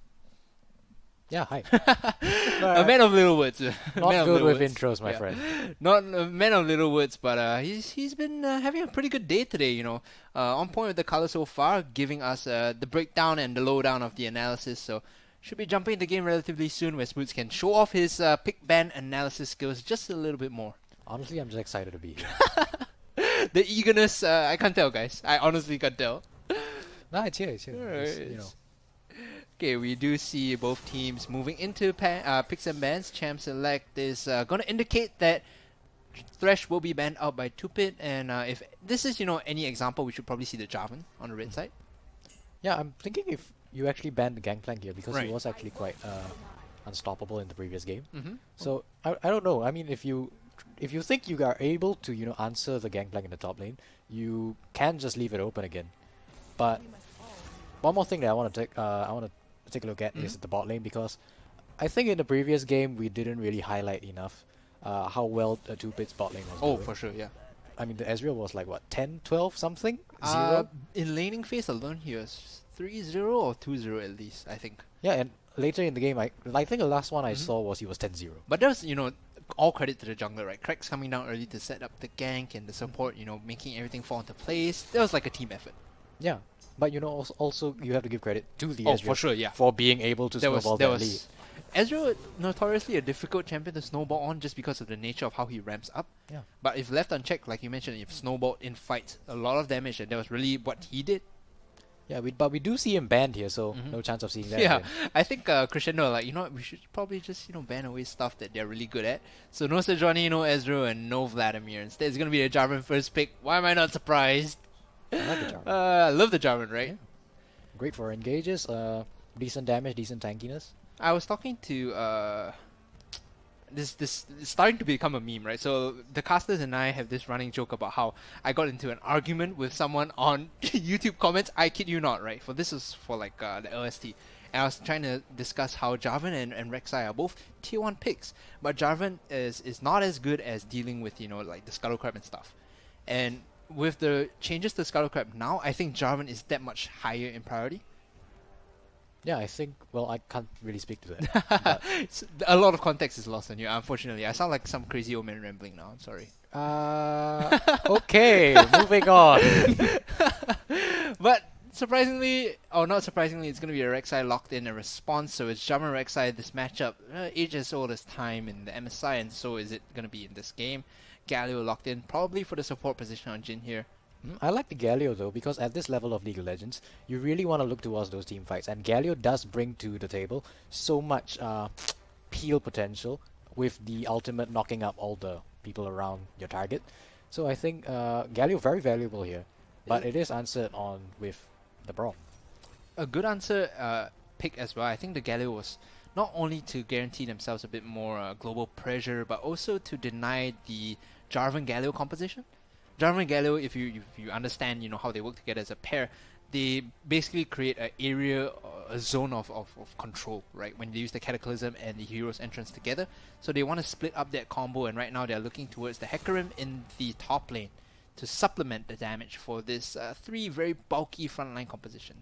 Yeah, hi. A man of little words. Not good with intros, my friend. Not a man of little words, but he's been having a pretty good day today. On point with the color so far, giving us the breakdown and the lowdown of the analysis. So should be jumping into the game relatively soon, where Spoots can show off his pick band analysis skills just a little bit more. Honestly, I'm just excited to be here. The eagerness, I can't tell, guys. I honestly can't tell. No, it's here. Right. Okay, we do see both teams moving into picks and bans. Champ Select is going to indicate that Thresh will be banned out by Tupit, and if this is, any example, we should probably see the Jarvan on the red side. Yeah, I'm thinking if you actually banned the Gangplank here, because Right. he was actually quite unstoppable in the previous game. Mm-hmm. So, I don't know. I mean, if you think you are able to, answer the Gangplank in the top lane, you can just leave it open again. But one more thing that I want to take a look at is the bot lane, because I think in the previous game we didn't really highlight enough how well the Tupit's bot lane was doing. For sure, yeah. I mean, the Ezreal was like, what, 10, 12 something? 0? In laning phase alone, he was 3-0 or 2-0 at least, I think. Yeah, and later in the game, I think the last one I saw was he was 10-0. But that was, all credit to the jungler, right? Cracks coming down early to set up the gank and the support, making everything fall into place. That was like a team effort. Yeah, but also you have to give credit to the Oh, Ezreal for sure, yeah. for being able to snowball that lead. Ezreal, notoriously a difficult champion to snowball on just because of the nature of how he ramps up. Yeah. But if left unchecked, like you mentioned, if snowballed in fights, a lot of damage, and that was really what he did. Yeah, but we do see him banned here, so no chance of seeing that Yeah, again. I think Crescendo are like, what, we should probably just, ban away stuff that they're really good at. So no Sejuani, no Ezreal, and no Vladimir. Instead, it's going to be a Jarvan first pick. Why am I not surprised? I like the Jarvan. I love the Jarvan, right? Yeah. Great for engages, decent damage, decent tankiness. I was talking to this is starting to become a meme, right? So the casters and I have this running joke about how I got into an argument with someone on YouTube comments. I kid you not, right? This is for like the LST. And I was trying to discuss how Jarvan and Rek'Sai are both tier 1 picks, but Jarvan is not as good as dealing with, like the Scuttlecrab and stuff. And with the changes to Scuttlecrab now, I think Jarvan is that much higher in priority. Yeah, I think, well, I can't really speak to that. A lot of context is lost on you, unfortunately. I sound like some crazy old man rambling now, I'm sorry. Okay, moving on. But surprisingly, or not surprisingly, it's going to be a Rek'Sai locked in a response. So it's Jarvan Rek'Sai, this matchup, age as old as time in the MSI, and so is it going to be in this game. Galio locked in, probably for the support position on Jhin here. I like the Galio though, because at this level of League of Legends, you really want to look towards those team fights, and Galio does bring to the table so much peel potential with the ultimate knocking up all the people around your target. So I think Galio very valuable here, but it is answered on with the Braum. A good answer pick as well. I think the Galio was not only to guarantee themselves a bit more global pressure, but also to deny the Jarvan Galio composition. Jarvan and Galio, if you understand, how they work together as a pair, they basically create an area, a zone of control, right? When they use the Cataclysm and the Hero's Entrance together. So they want to split up that combo, and right now they're looking towards the Hecarim in the top lane to supplement the damage for this 3 very bulky frontline composition.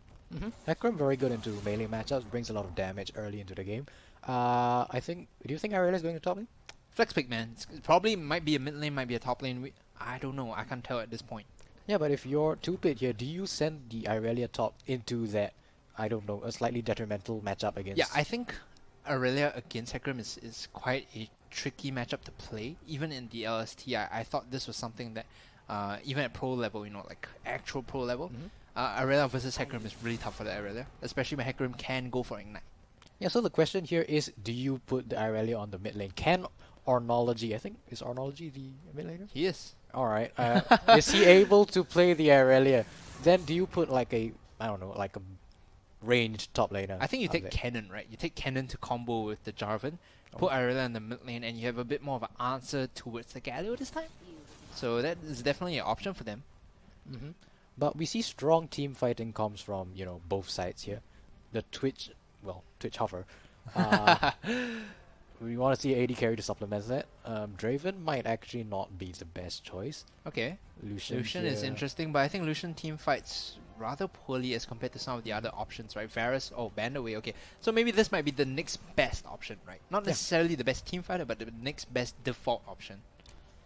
Hecarim very good into melee matchups, brings a lot of damage early into the game. Do you think Irelia is going to top lane? Flex pick, man. It probably might be a mid lane, might be a top lane. I don't know. I can't tell at this point. Yeah, but if you're Tupit here, do you send the Irelia top into that, I don't know, a slightly detrimental matchup against... Yeah, I think Irelia against Hecarim is quite a tricky matchup to play. Even in the LST, I thought this was something that, even at pro level, like actual pro level, Irelia versus Hecarim is really tough for the Irelia, especially when Hecarim can go for Ignite. Yeah, so the question here is, do you put the Irelia on the mid lane? Can Ornology, is Ornology the mid laner? He is. Alright, is he able to play the Irelia? Then do you put like a ranged top laner? I think you take Cannon, right? You take Cannon to combo with the Jarvan, put Irelia in the mid lane, and you have a bit more of an answer towards the Galio this time. So that is definitely an option for them. But we see strong team fighting comes from, both sides here. The Twitch Twitch hover. Uh, we want to see AD carry to supplement that. Draven might actually not be the best choice. Okay. Lucian is here. interesting, but I think Lucian team fights rather poorly as compared to some of the other options, right? Varus, banned away, okay. So maybe this might be the next best option, right? Not necessarily the best team fighter, but the next best default option.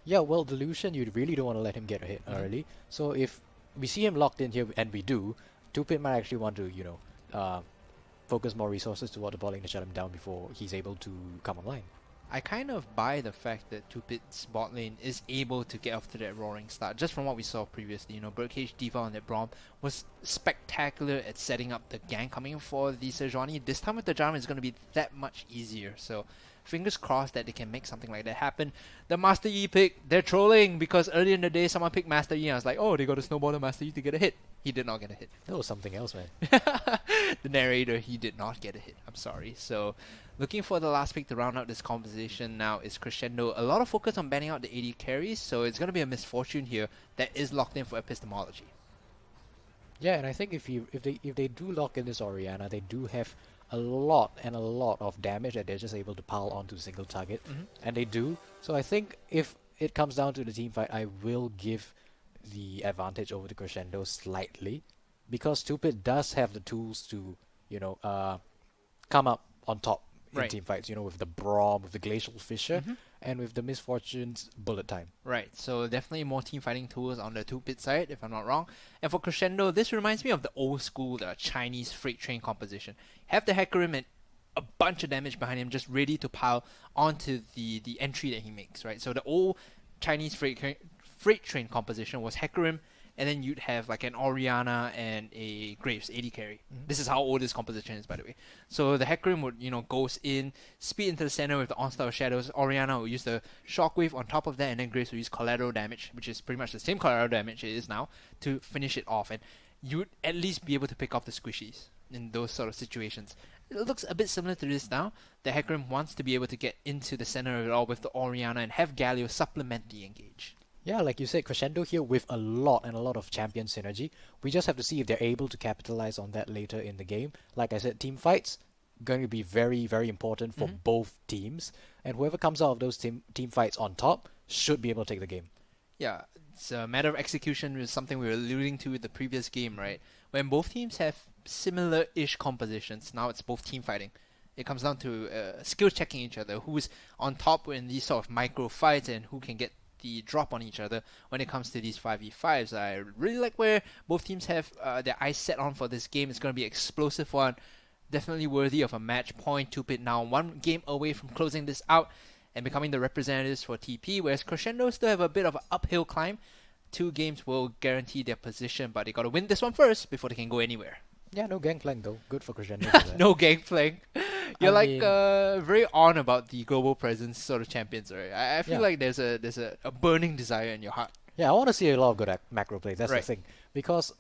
Yeah, well, the Lucian, you really don't want to let him get a hit early. So if we see him locked in here, and we do, 2-Pit might actually want to, focus more resources toward the bot lane to shut him down before he's able to come online. I kind of buy the fact that 2-Pit's bot lane is able to get off to that roaring start, just from what we saw previously. Birdcage Diva on that Braum was spectacular at setting up the gank coming for the Sejuani. This time with the Jarvan, it's going to be that much easier. So fingers crossed that they can make something like that happen. The Master Yi pick, they're trolling because earlier in the day someone picked Master Yi and I was like, oh, they got to snowball the Master Yi to get a hit. He did not get a hit. That was something else, man. The narrator, he did not get a hit. I'm sorry. So looking for the last pick to round out this conversation now is Crescendo. A lot of focus on banning out the AD carries, so it's going to be a misfortune here that is locked in for epistemology. Yeah, and I think if they do lock in this Orianna, they do have a lot of damage that they're just able to pile onto a single target, and they do. So I think if it comes down to the team fight, I will give the advantage over the Crescendo slightly, because 2-Pit does have the tools to, come up on top in team fights, with the Braum, with the Glacial Fissure, and with the Misfortune's Bullet Time. Right, so definitely more team fighting tools on the 2-Pit side, if I'm not wrong. And for Crescendo, this reminds me of the old school, the Chinese freight train composition. Have the Hecarim and a bunch of damage behind him just ready to pile onto the entry that he makes, right? So the old Chinese freight train composition was Hecarim, and then you'd have like an Orianna and a Graves AD carry. This is how old this composition is, by the way. So the Hecarim would, goes in, speed into the center with the Onslaught of Shadows. Orianna will use the Shockwave on top of that, and then Graves will use collateral damage, which is pretty much the same collateral damage it is now, to finish it off. And you'd at least be able to pick off the squishies in those sort of situations. It looks a bit similar to this now. The Hecarim wants to be able to get into the center of it all with the Orianna and have Galio supplement the engage. Yeah, like you said, Crescendo here with a lot of champion synergy. We just have to see if they're able to capitalize on that later in the game. Like I said, team fights going to be very, very important for both teams. And whoever comes out of those team fights on top should be able to take the game. Yeah, it's a matter of execution, is something we were alluding to in the previous game, right? When both teams have similar-ish compositions, now it's both team fighting. It comes down to skill checking each other, who's on top in these sort of micro fights and who can get the drop on each other when it comes to these 5v5s. I really like where both teams have their eyes set on for this game. It's going to be an explosive one, definitely worthy of a match point. 2-Pit now one game away from closing this out and becoming the representatives for TP, whereas Crescendo still have a bit of an uphill climb. 2 games will guarantee their position, but they got to win this one first before they can go anywhere. Yeah, no gangplank though. Good for Crescendo. No gangplank. You're very on about the global presence sort of champions, right? I feel like there's a burning desire in your heart. Yeah, I want to see a lot of good macro plays. That's the thing, because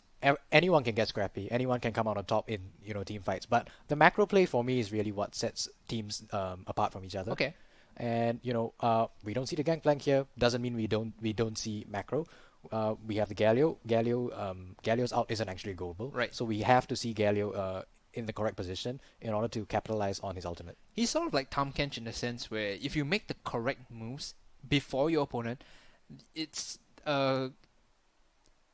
anyone can get scrappy. Anyone can come out on top in team fights. But the macro play for me is really what sets teams apart from each other. Okay. And we don't see the gangplank here. Doesn't mean we don't see macro. We have the Galio. Galio's out isn't actually goable. Right. So we have to see Galio in the correct position in order to capitalize on his ultimate. He's sort of like Tahm Kench in the sense where if you make the correct moves before your opponent, it's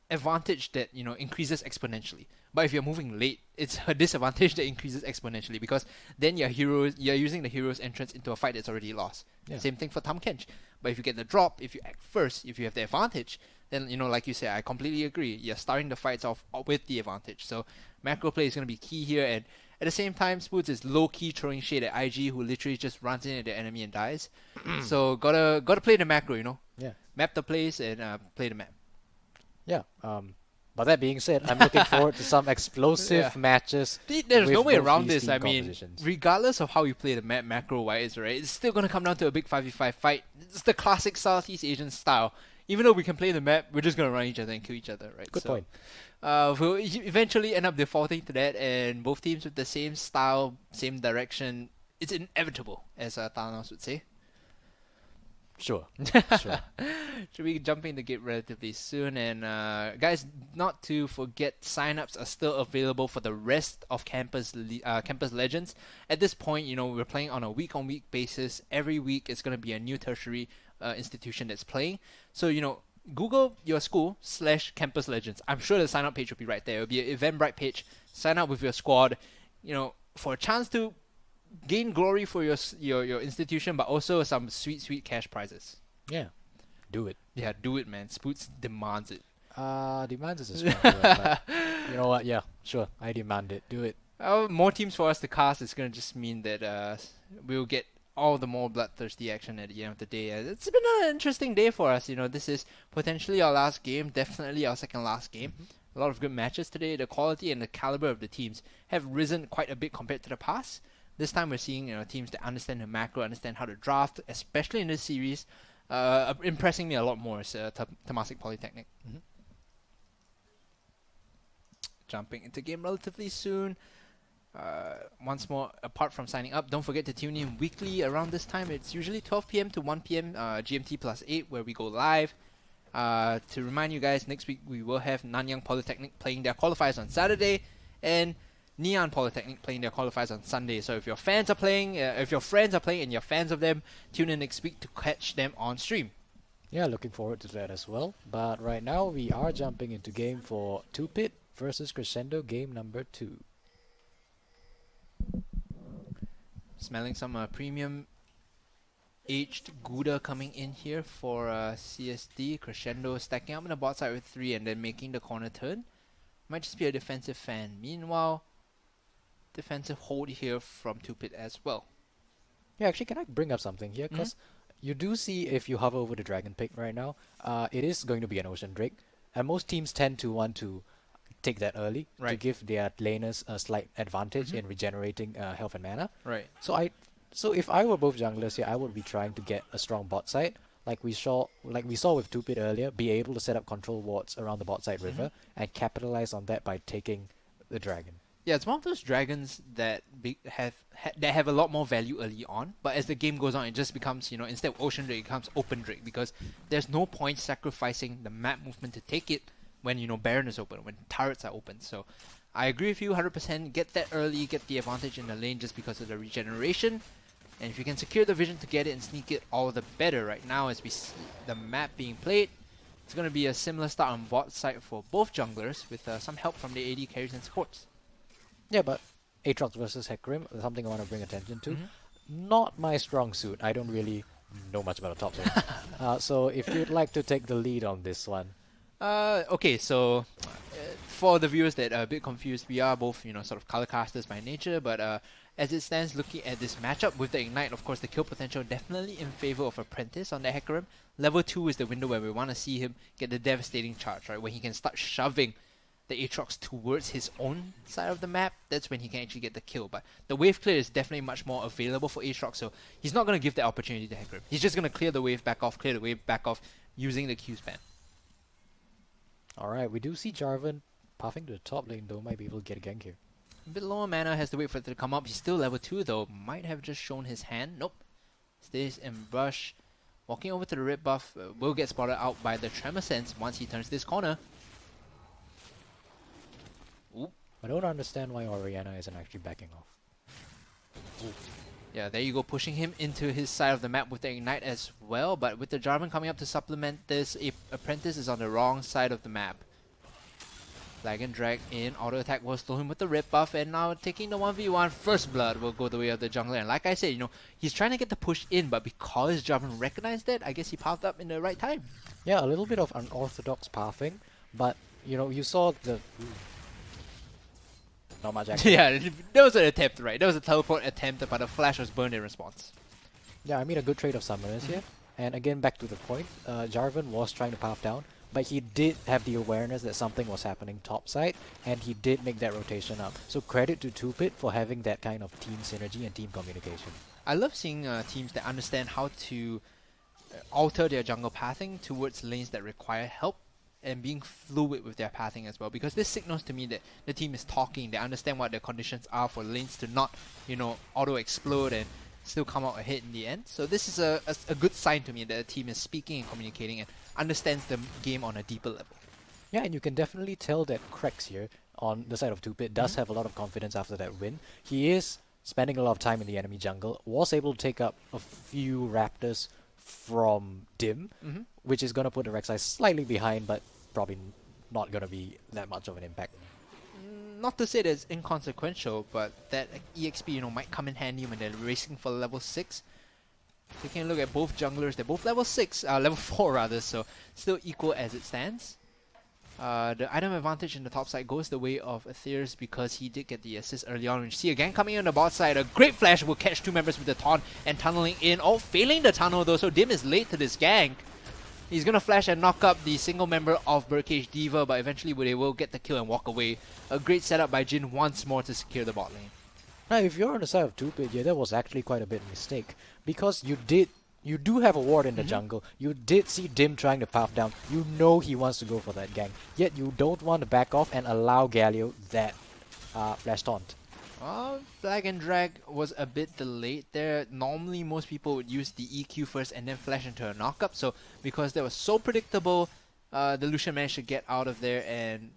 advantage that increases exponentially. But if you're moving late, it's a disadvantage that increases exponentially, because then you're using the hero's entrance into a fight that's already lost. Yeah. Same thing for Tahm Kench. But if you get the drop, if you act first, if you have the advantage, then like you say, I completely agree. You're starting the fights off with the advantage. So macro play is going to be key here, and at the same time, Spoots is low-key throwing shade at IG, who literally just runs into the enemy and dies. So gotta play the macro, Yeah. Map the plays and play the map. Yeah. But that being said, I'm looking forward to some explosive matches. There's no way around this. I mean, regardless of how you play the map macro-wise, right, it's still gonna come down to a big 5v5 fight. It's the classic Southeast Asian style. Even though we can play the map, we're just going to run each other and kill each other, right? Good point. We'll eventually end up defaulting to that, and both teams with the same style, same direction. It's inevitable, as Thanos would say. Sure. Sure. Should be jumping the gate relatively soon. And guys, not to forget, signups are still available for the rest of Campus Legends. At this point, we're playing on a week-on-week basis. Every week, it's going to be a new tertiary institution that's playing. So, Google your school /Campus Legends. I'm sure the sign-up page will be right there. It'll be an Eventbrite page. Sign up with your squad, for a chance to gain glory for your institution, but also some sweet cash prizes. Yeah. Do it. Yeah, do it, man. Spoots demands it. Demands is a strong word, but you know what? Yeah, sure. I demand it. Do it. More teams for us to cast is going to just mean that we'll get all the more bloodthirsty action at the end of the day. It's been an interesting day for us. This is potentially our last game, definitely our second last game. A lot of good matches today. The quality and the caliber of the teams have risen quite a bit compared to the past. This time we're seeing teams that understand the macro, understand how to draft, especially in this series. Impressing me a lot more is Temasek Polytechnic. Jumping into game relatively soon. Once more, apart from signing up, don't forget to tune in weekly around this time. It's usually 12 p.m. to 1 p.m. GMT +8 where we go live. To remind you guys, next week we will have Nanyang Polytechnic playing their qualifiers on Saturday and Neon Polytechnic playing their qualifiers on Sunday. So if your fans are playing, if your friends are playing and you're fans of them, tune in next week to catch them on stream. Yeah, looking forward to that as well. But right now we are jumping into game for 2-Pit versus Crescendo, game number 2. Smelling some premium aged Gouda coming in here for CSD. Crescendo stacking up on the bot side with 3 and then making the corner turn. Might just be a defensive fan. Meanwhile, defensive hold here from 2-Pit as well. Yeah, actually, can I bring up something here? Because you do see, if you hover over the Dragon Pick right now, it is going to be an Ocean Drake. And most teams tend to want to take that early to give their laners a slight advantage in regenerating health and mana. Right. So if I were both junglers here, I would be trying to get a strong bot side, like we saw with 2-Pit earlier, be able to set up control wards around the bot side river and capitalize on that by taking the dragon. Yeah, it's one of those dragons that have a lot more value early on, but as the game goes on, it just becomes, instead of Ocean Drake, it becomes Open Drake, because there's no point sacrificing the map movement to take it when, Baron is open, when turrets are open. So I agree with you 100%. Get that early, get the advantage in the lane just because of the regeneration. And if you can secure the vision to get it and sneak it, all the better. Right now, as we see the map being played, it's going to be a similar start on bot side for both junglers, with some help from the AD carries and supports. Yeah, but Aatrox versus Hecarim is something I want to bring attention to. Not my strong suit. I don't really know much about the top lane. So if you'd like to take the lead on this one. Okay, so for the viewers that are a bit confused, we are both, sort of color casters by nature, but as it stands, looking at this matchup with the Ignite, of course, the kill potential definitely in favor of Apprentice on the Hecarim. Level 2 is the window where we want to see him get the devastating charge, right? When he can start shoving the Aatrox towards his own side of the map, that's when he can actually get the kill. But the wave clear is definitely much more available for Aatrox, so he's not going to give that opportunity to Hecarim. He's just going to clear the wave back off, using the Q spam. Alright, we do see Jarvan pathing to the top lane though, might be able to get a gank here. A bit lower mana, has to wait for it to come up. He's still level 2 though, might have just shown his hand. Nope. Stays in brush. Walking over to the red buff, will get spotted out by the Tremor Sense once he turns this corner. Ooh. I don't understand why Orianna isn't actually backing off. Ooh. Yeah, there you go, pushing him into his side of the map with the Ignite as well, but with the Jarvan coming up to supplement this, Apprentice is on the wrong side of the map. Flag and drag in, auto attack will slow him with the red buff, and now taking the 1v1, First Blood will go the way of the jungler. And like I said, he's trying to get the push in, but because Jarvan recognized it, I guess he pathed up in the right time. Yeah, a little bit of unorthodox pathing, but you saw the... Not much action. Yeah, there was an attempt, right? There was a teleport attempt, but the flash was burned in response. Yeah, I mean a good trade of summoners here. And again, back to the point, Jarvan was trying to path down, but he did have the awareness that something was happening topside, and he did make that rotation up. So credit to 2-Pit for having that kind of team synergy and team communication. I love seeing teams that understand how to alter their jungle pathing towards lanes that require help, and being fluid with their pathing as well, because this signals to me that the team is talking, they understand what the conditions are for lanes to not, auto explode and still come out ahead in the end. So this is a good sign to me that the team is speaking and communicating and understands the game on a deeper level. Yeah, and you can definitely tell that Krex here on the side of 2-Bit does have a lot of confidence after that win. He is spending a lot of time in the enemy jungle, was able to take up a few Raptors from Dim, which is going to put the Rek'Sai slightly behind, but probably not going to be that much of an impact. Not to say that it's inconsequential, but that EXP, might come in handy when they're racing for level 6. Taking a look at both junglers, they're both level 6, level 4 rather, so still equal as it stands. The item advantage in the top side goes the way of Aether's because he did get the assist early on. You see a gang coming in on the bot side. A great flash will catch two members with the taunt and tunneling in. Oh, failing the tunnel though, so Dim is late to this gank. He's gonna flash and knock up the single member of Birdcage Diva, but eventually they will get the kill and walk away. A great setup by Jin once more to secure the bot lane. Now, if you're on the side of 2-Bit, yeah, that was actually quite a bit of a mistake because you do have a ward in the jungle. You did see Dim trying to path down. You know he wants to go for that gank. Yet you don't want to back off and allow Galio that flash taunt. Flag and drag was a bit delayed there. Normally most people would use the EQ first and then flash into a knockup. So because that was so predictable, the Lucian managed to get out of there and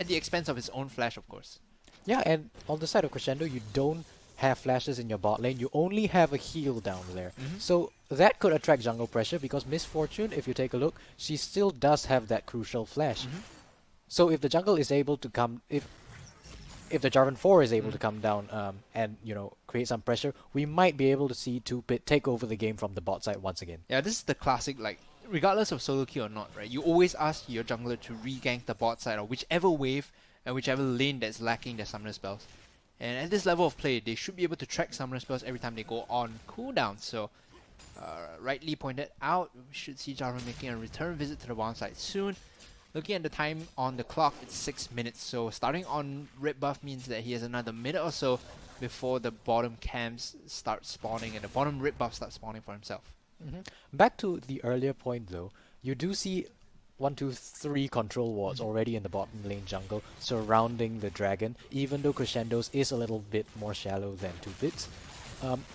at the expense of his own flash, of course. Yeah, and on the side of Crescendo, you don't have flashes in your bot lane. You only have a heal down there. So that could attract jungle pressure because Miss Fortune, if you take a look, she still does have that crucial flash. So if the jungle is able to come, if the Jarvan 4 is able to come down and, create some pressure, we might be able to see 2-Bit take over the game from the bot side once again. Yeah, this is the classic, regardless of solo queue or not, right? You always ask your jungler to re-gank the bot side or whichever wave and whichever lane that's lacking their summoner spells. And at this level of play, they should be able to track summoner spells every time they go on cooldown. So, rightly pointed out, we should see Jarvan making a return visit to the bottom side soon. Looking at the time on the clock, it's 6 minutes. So starting on red buff means that he has another minute or so before the bottom camps start spawning and the bottom red buff starts spawning for himself. Back to the earlier point though, you do see 1, 2, 3 control wards already in the bottom lane jungle surrounding the dragon, even though Crescendo's is a little bit more shallow than 2-Bit's,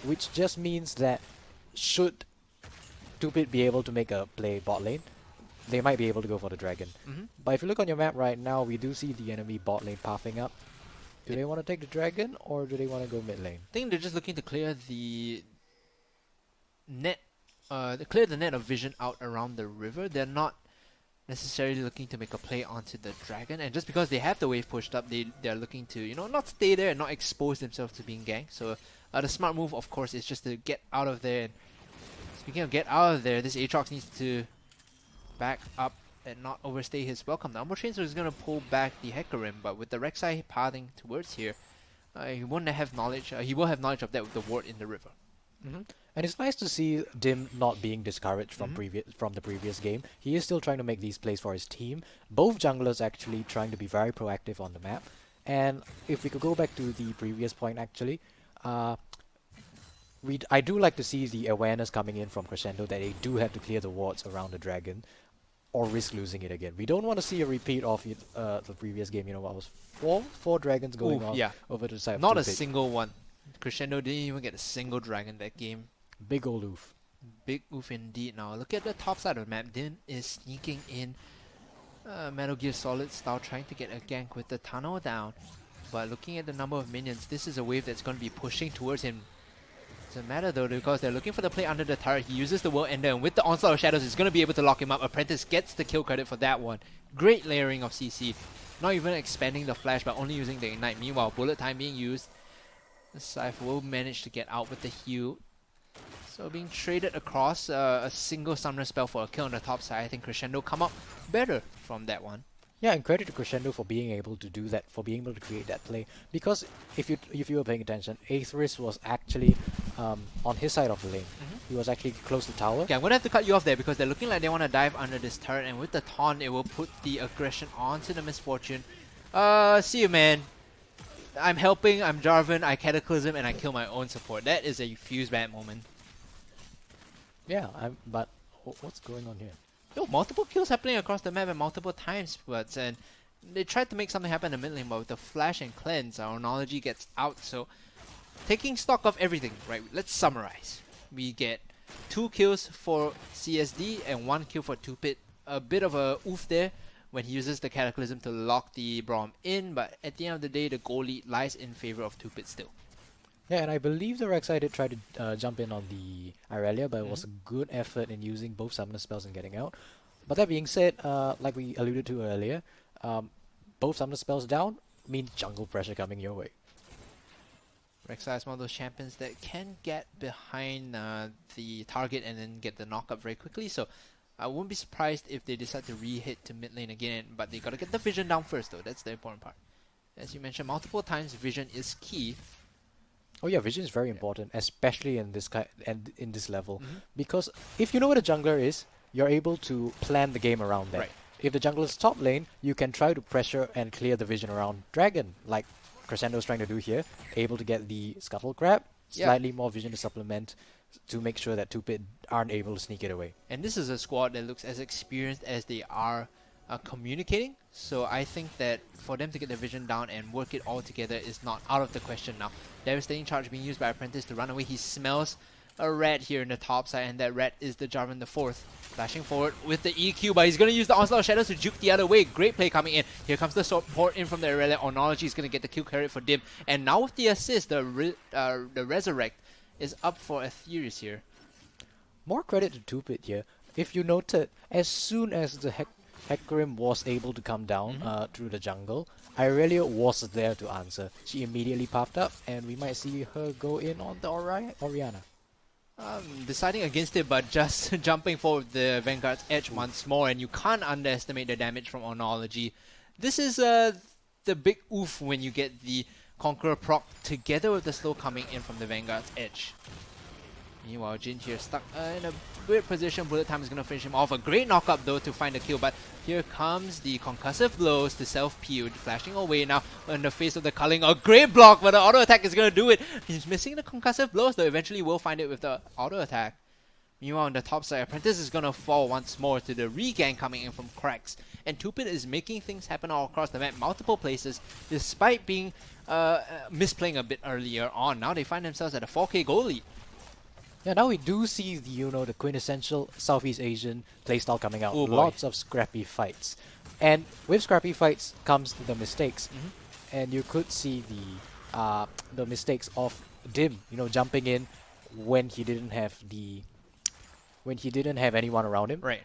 which just means that should 2-Bit be able to make a play bot lane, they might be able to go for the dragon. But if you look on your map right now, we do see the enemy bot lane pathing up. Do they want to take the dragon or do they want to go mid lane? I think they're just looking to clear the net, clear the net of vision out around the river. They're not necessarily looking to make a play onto the dragon, and just because they have the wave pushed up, they're looking to not stay there and not expose themselves to being ganked. So the smart move, of course, is just to get out of there. And speaking of get out of there, this Aatrox needs to back up and not overstay his welcome. The Umbral Chainsaw is going to pull back the Hecarim, but with the Rek'Sai pathing towards here, he won't have knowledge. He will have knowledge of that with the ward in the river. And it's nice to see Dim not being discouraged from the previous game. He is still trying to make these plays for his team. Both junglers actually trying to be very proactive on the map. And if we could go back to the previous point actually, I do like to see the awareness coming in from Crescendo that they do have to clear the wards around the dragon or risk losing it again. We don't want to see a repeat of it, the previous game. What was four dragons going on over to the side of Not 2-Bit. a single one. Crescendo didn't even get a single dragon that game. Big old oof. Big oof indeed. Now look at the top side of the map. Din is sneaking in Metal Gear Solid style, trying to get a gank with the tunnel down. But looking at the number of minions, this is a wave that's going to be pushing towards him. Doesn't matter though, because they're looking for the play under the turret. He uses the World Ender, and with the Onslaught of Shadows, he's going to be able to lock him up. Apprentice gets the kill credit for that one. Great layering of CC. Not even expanding the flash, but only using the Ignite. Meanwhile, bullet time being used. The Scythe will manage to get out with the heal. So being traded across a single summoner spell for a kill on the top side. I think Crescendo come up better from that one. Yeah, and credit to Crescendo for being able to do that, for being able to create that play. Because if you were paying attention, Aethris was actually on his side of the lane. He was actually close to tower. Okay, I'm gonna have to cut you off there because they're looking like they want to dive under this turret, and with the taunt, it will put the aggression onto the Misfortune. See you, man. I'm helping. I'm Jarvan. I Cataclysm, and I kill my own support. That is a fuse bat moment. Yeah, but what's going on here? Yo, multiple kills happening across the map at multiple times, and they tried to make something happen in the mid lane, but with the flash and cleanse, our Chronology gets out, so taking stock of everything, right? Let's summarize. We get 2 kills for CSD and 1 kill for 2-Pit. A bit of a oof there when he uses the Cataclysm to lock the Braum in, but at the end of the day, the goal lead lies in favor of 2-Pit still. Yeah, and I believe the Rek'Sai did try to jump in on the Irelia, but it was a good effort in using both summoner spells and getting out. But that being said, like we alluded to earlier, both summoner spells down means jungle pressure coming your way. Rek'Sai is one of those champions that can get behind the target and then get the knockup very quickly, so I wouldn't be surprised if they decide to re-hit to mid lane again, but they gotta get the vision down first though, that's the important part. As you mentioned multiple times, vision is key. Oh yeah, vision is very important, especially in this in this level, because if you know what a jungler is, you're able to plan the game around that. Right. If the jungler is top lane, you can try to pressure and clear the vision around Dragon, like Crescendo's trying to do here, able to get the Scuttle Grab, slightly more vision to supplement to make sure that 2-Pit aren't able to sneak it away. And this is a squad that looks as experienced as they are communicating, so I think that for them to get the vision down and work it all together is not out of the question now. Devastating charge being used by Apprentice to run away. He smells a rat here in the top side, and that rat is the Jarvan the 4th. Flashing forward with the EQ, but he's going to use the Onslaught of Shadows to juke the other way. Great play coming in. Here comes the support in from the Irelia. Onology is going to get the kill carry for Dim. And now with the assist, the Resurrect is up for Aetherius here. More credit to 2-Pit here. If you noted, as soon as the Hecarim was able to come down through the jungle, Irelia was there to answer. She immediately popped up, and we might see her go in on the Orianna. Deciding against it, but just jumping forward the Vanguard's edge once more, and you can't underestimate the damage from Onology. This is the big oof when you get the Conqueror proc together with the slow coming in from the Vanguard's edge. Meanwhile, Jin here stuck in a weird position. Bullet time is going to finish him off. A great knockup though to find the kill, but here comes the concussive blows to self-peel, flashing away now in the face of the culling. A great block, but the auto attack is going to do it. He's missing the concussive blows though. Eventually we'll find it with the auto attack. Meanwhile on the top side, Apprentice is going to fall once more to the regang coming in from Cracks. And 2-Pit is making things happen all across the map, multiple places, despite being misplaying a bit earlier on. Now they find themselves at a 4k goal lead. Yeah, now we do see the, the quintessential Southeast Asian playstyle coming out. Oh boy. Lots of scrappy fights. And with scrappy fights comes the mistakes. And you could see the mistakes of Dim, jumping in when he didn't have anyone around him. Right.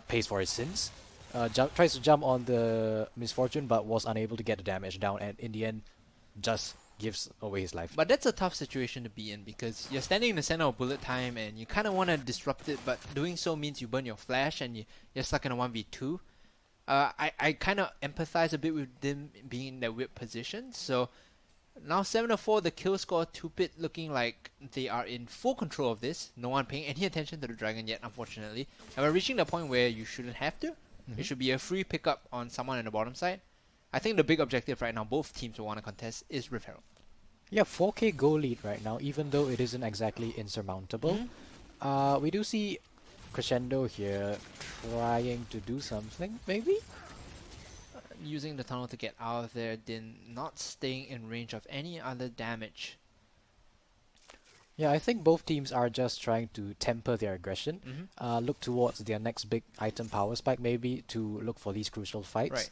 Pays for his sins. Tries to jump on the misfortune but was unable to get the damage down, and in the end just gives away his life. But that's a tough situation to be in because you're standing in the center of bullet time and you kind of want to disrupt it, but doing so means you burn your flash and you're stuck in a 1v2. I kind of empathize a bit with them being in that weird position. So now 7-4, the kill score, 2-Pit looking like they are in full control of this. No one paying any attention to the dragon yet, unfortunately. And we're reaching the point where you shouldn't have to. It should be a free pickup on someone in the bottom side. I think the big objective right now, both teams will want to contest, is Rift Herald. Yeah, 4k goal lead right now, even though it isn't exactly insurmountable. We do see Crescendo here trying to do something, maybe? Using the tunnel to get out of there, then not staying in range of any other damage. Yeah, I think both teams are just trying to temper their aggression, look towards their next big item power spike maybe to look for these crucial fights. Right.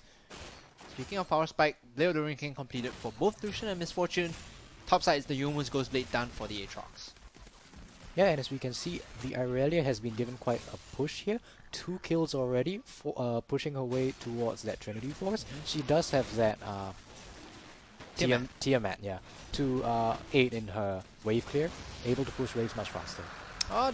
Speaking of power spike, Blade of the Ring King completed for both Lucian and Misfortune. Top side is the Youmuu's Ghost Blade done for the Aatrox. Yeah, and as we can see, the Irelia has been given quite a push here. 2 kills already, pushing her way towards that Trinity Force. She does have that Tiamat, yeah, to aid in her wave clear, able to push waves much faster.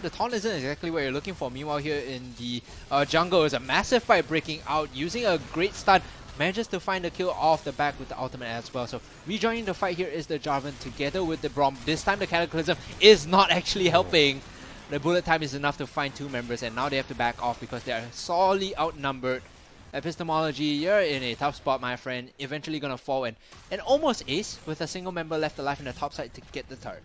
The taunt isn't exactly what you're looking for. Meanwhile here in the jungle is a massive fight breaking out, using a great stun. Manages to find a kill off the back with the ultimate as well. So rejoining the fight here is the Jarvan together with the Braum. This time the Cataclysm is not actually helping. The bullet time is enough to find 2 members, and now they have to back off because they are sorely outnumbered. Epistemology, you're in a tough spot, my friend. Eventually gonna fall and almost ace with a single member left alive in the top side to get the turret.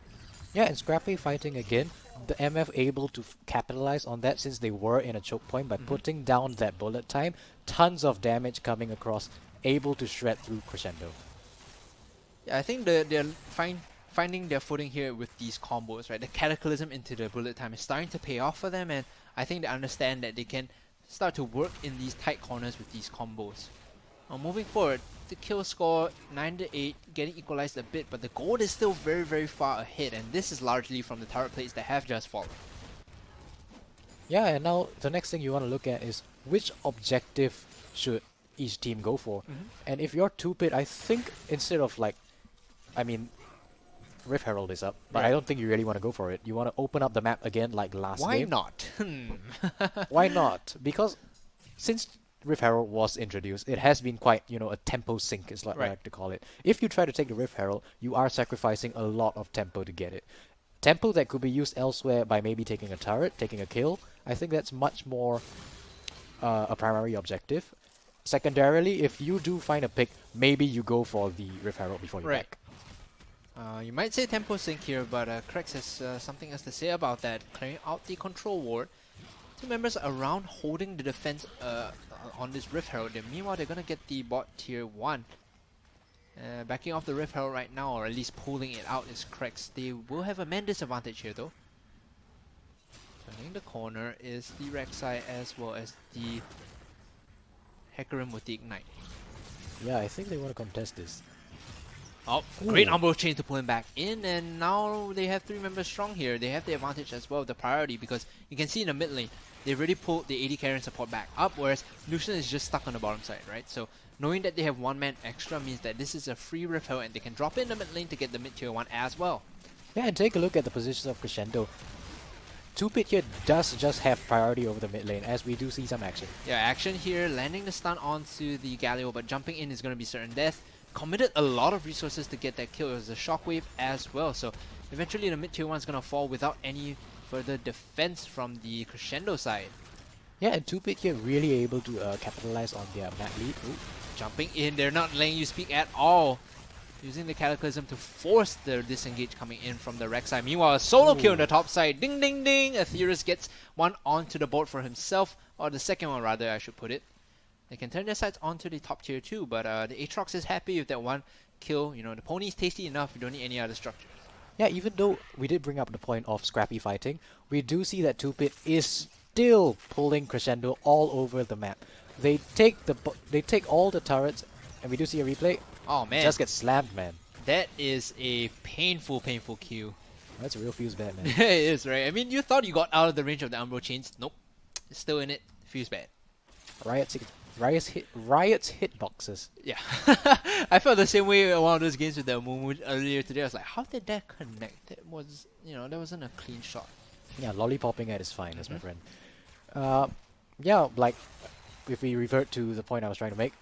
Yeah, and scrappy fighting again. The MF able to capitalize on that since they were in a choke point by putting down that bullet time. Tons of damage coming across, able to shred through Crescendo. Yeah, I think they're finding their footing here with these combos, right? The Cataclysm into the bullet time is starting to pay off for them, and I think they understand that they can start to work in these tight corners with these combos. Now moving forward, the kill score 9-8, getting equalized a bit, but the gold is still very, very far ahead, and this is largely from the turret plates that have just fallen. Yeah, and now the next thing you want to look at is which objective should each team go for. And if you're 2-pit, I think instead of like, I mean, Rift Herald is up, but I don't think you really want to go for it. You want to open up the map again like last game. Why not? Why not? Because since Rift Herald was introduced, it has been quite, you know, a tempo sink is what I like to call it. If you try to take the Rift Herald, you are sacrificing a lot of tempo to get it. Tempo that could be used elsewhere by maybe taking a turret, taking a kill. I think that's much more a primary objective. Secondarily, if you do find a pick, maybe you go for the Rift Herald before you back. You might say tempo sync here, but Krex has something else to say about that. Clearing out the control ward. Two members around holding the defense on this Rift Herald. Meanwhile, they're going to get the bot tier 1. Backing off the Rift Herald right now, or at least pulling it out, is Krex. They will have a man disadvantage here though. Turning the corner is the Rek'Sai as well as the Hecarim with the Ignite. Yeah, I think they want to contest this. Oh, great Umbral Chain to pull him back in, and now they have 3 members strong here. They have the advantage as well, the priority, because you can see in the mid lane, they've already pulled the AD carry and support back up, whereas Lucian is just stuck on the bottom side, right? So knowing that they have 1 man extra means that this is a free Rift Herald, and they can drop in the mid lane to get the mid tier 1 as well. Yeah, and take a look at the positions of Crescendo. 2-pit here does just have priority over the mid lane, as we do see some action. Yeah, action here, landing the stun onto the Galio, but jumping in is going to be certain death. Committed a lot of resources to get that kill. It was a shockwave as well, so eventually the mid tier 1 is going to fall without any further defense from the Crescendo side. Yeah, and 2-pit here really able to capitalize on their map lead. Ooh. Jumping in, they're not letting you speak at all. Using the Cataclysm to force the disengage coming in from the Rek'Sai. Meanwhile, a solo kill on the top side. Ding, ding, ding. Aetherius gets one onto the board for himself. Or the second one, rather, I should put it. They can turn their sights onto the top tier 2. But the Aatrox is happy with that one kill. You know, the pony's tasty enough. You don't need any other structures. Yeah, even though we did bring up the point of scrappy fighting, we do see that 2-pit is still pulling Crescendo all over the map. They take all the turrets, and we do see a replay. Oh man, just get slammed, man. That is a painful kill. That's a real feels bad, man. It is, right? I mean, you thought you got out of the range of the Umbral Chains. Nope, it's still in it. Feels bad. Riot's hitboxes. Yeah, I felt the same way in one of those games with the Mumu earlier today. I was like, how did that connect? That was, you know, that wasn't a clean shot. Yeah, lollipopping at its finest, my friend. Yeah, like if we revert to the point I was trying to make,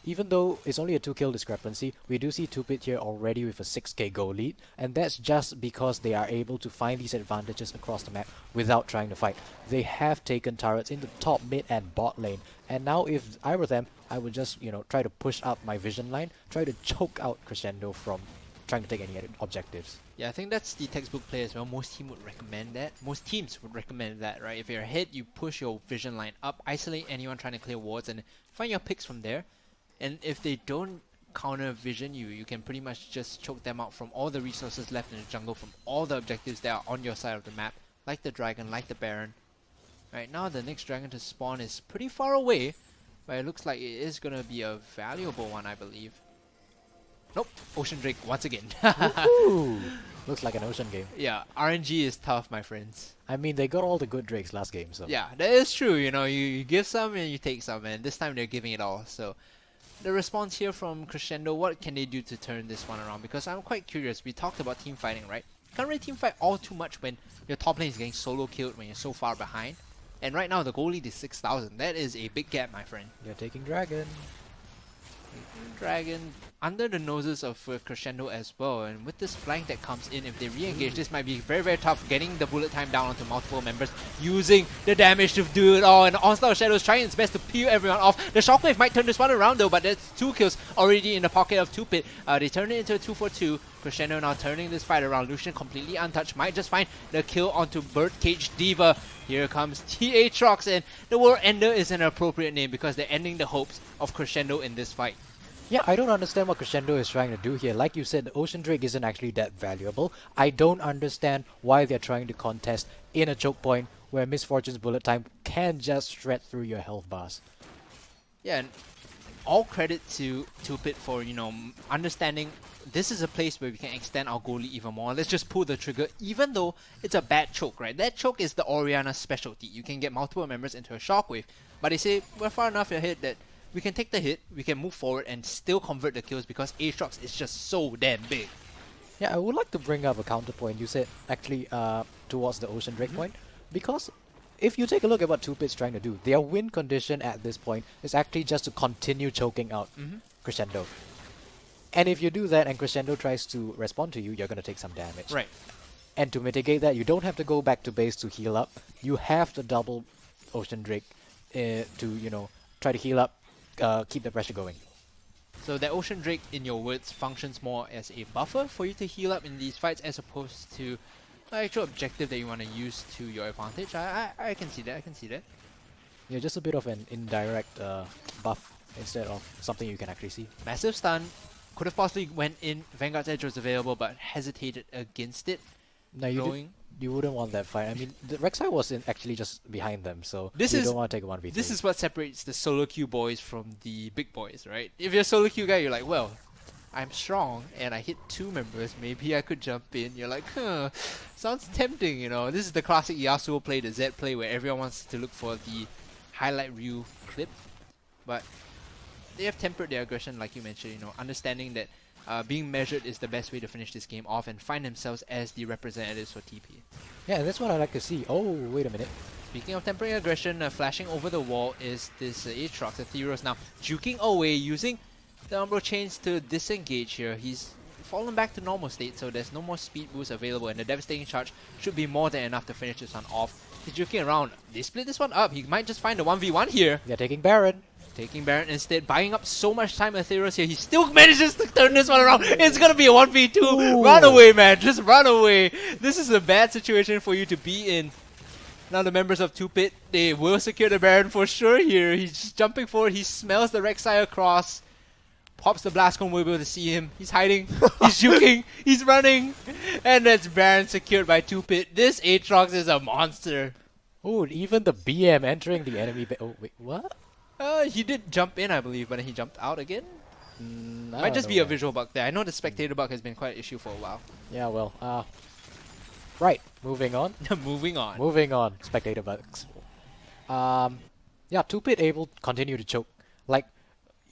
even though it's only a 2-kill discrepancy, we do see 2-pit here already with a 6k goal lead, and that's just because they are able to find these advantages across the map without trying to fight. They have taken turrets in the top, mid, and bot lane, and now if I were them, I would just, you know, try to push up my vision line, try to choke out Crescendo from trying to take any objectives. Yeah, I think that's the textbook play as well. Most teams would recommend that. Most teams would recommend that, right? If you're ahead, you push your vision line up, isolate anyone trying to clear wards, and find your picks from there. And if they don't counter vision you, you can pretty much just choke them out from all the resources left in the jungle, from all the objectives that are on your side of the map, like the dragon, like the baron. Right now, the next dragon to spawn is pretty far away, but it looks like it is going to be a valuable one, I believe. Nope, Ocean Drake once again. Looks like an ocean game. Yeah, RNG is tough, my friends. I mean, they got all the good drakes last game, so... Yeah, that is true. You know, you give some and you take some, and this time they're giving it all, so... The response here from Crescendo, what can they do to turn this one around? Because I'm quite curious. We talked about team fighting, right? Can't really team fight all too much when your top lane is getting solo killed when you're so far behind. And right now the goal lead is 6,000. That is a big gap, my friend. They're taking dragon. Dragon under the noses of Crescendo as well, and with this flank that comes in, if they re-engage, this might be very, very tough, getting the bullet time down onto multiple members, using the damage to do it all, and the Onslaught of Shadows trying its best to peel everyone off. The Shockwave might turn this one around though, but there's 2 kills already in the pocket of 2-pit. They turn it into a 2-for-2. Crescendo now turning this fight around. Lucian completely untouched, might just find the kill onto Birdcage Diva. Here comes Aatrox, and the World Ender is an appropriate name because they're ending the hopes of Crescendo in this fight. Yeah, I don't understand what Crescendo is trying to do here. Like you said, the Ocean Drake isn't actually that valuable. I don't understand why they're trying to contest in a choke point where Misfortune's bullet time can just shred through your health bars. Yeah, and all credit to Pit for, understanding this is a place where we can extend our goalie even more. Let's just pull the trigger, even though it's a bad choke, right? That choke is the Orianna specialty. You can get multiple members into a shockwave, but they say we're far enough ahead that we can take the hit, we can move forward and still convert the kills because Aatrox is just so damn big. Yeah, I would like to bring up a counterpoint. You said actually towards the Ocean Drake point, because if you take a look at what 2Pit's trying to do, their win condition at this point is actually just to continue choking out Crescendo. And if you do that and Crescendo tries to respond to you, you're going to take some damage. Right. And to mitigate that, you don't have to go back to base to heal up. You have to double Ocean Drake to, try to heal up, keep the pressure going. So that Ocean Drake, in your words, functions more as a buffer for you to heal up in these fights as opposed to the actual objective that you want to use to your advantage. I can see that, Yeah, just a bit of an indirect buff instead of something you can actually see. Massive stun. Could have possibly went in. Vanguard's Edge was available, but hesitated against it. No, you wouldn't want that fight. I mean, the Rek'Sai was actually just behind them, so you don't want to take a 1v3. This is what separates the solo queue boys from the big boys, right? If you're a solo queue guy, you're like, well, I'm strong and I hit 2 members, maybe I could jump in. You're like, sounds tempting, This is the classic Yasuo play, the Z play, where everyone wants to look for the highlight reel clip. But they have tempered their aggression, like you mentioned, understanding that being measured is the best way to finish this game off and find themselves as the representatives for TP. Yeah, that's what I like to see. Oh, wait a minute. Speaking of tempering aggression, flashing over the wall is this Aatrox. Ethereal's now juking away, using the Umbro Chains to disengage here. He's fallen back to normal state, so there's no more speed boost available, and the Devastating Charge should be more than enough to finish this one off. He's juking around. They split this one up. He might just find a 1v1 here. They're taking Baron. Taking Baron instead, buying up so much time. Ethereal's here. He still manages to turn this one around. It's gonna be a 1v2. Ooh. Run away, man. Just run away. This is a bad situation for you to be in. Now the members of 2Pit, they will secure the Baron for sure here. He's just jumping forward. He smells the Rek'Sai across. Pops the blast cone. We'll be able to see him. He's hiding. He's juking. He's running. And that's Baron secured by 2Pit. This Aatrox is a monster. Oh, even the BM entering the enemy. Oh, wait, what? He did jump in, I believe, but then he jumped out again. Might just be a visual bug there. I know the spectator bug has been quite an issue for a while. Yeah, well, right. Moving on. Moving on. Spectator bugs. Yeah, 2Pit able to continue to choke. Like,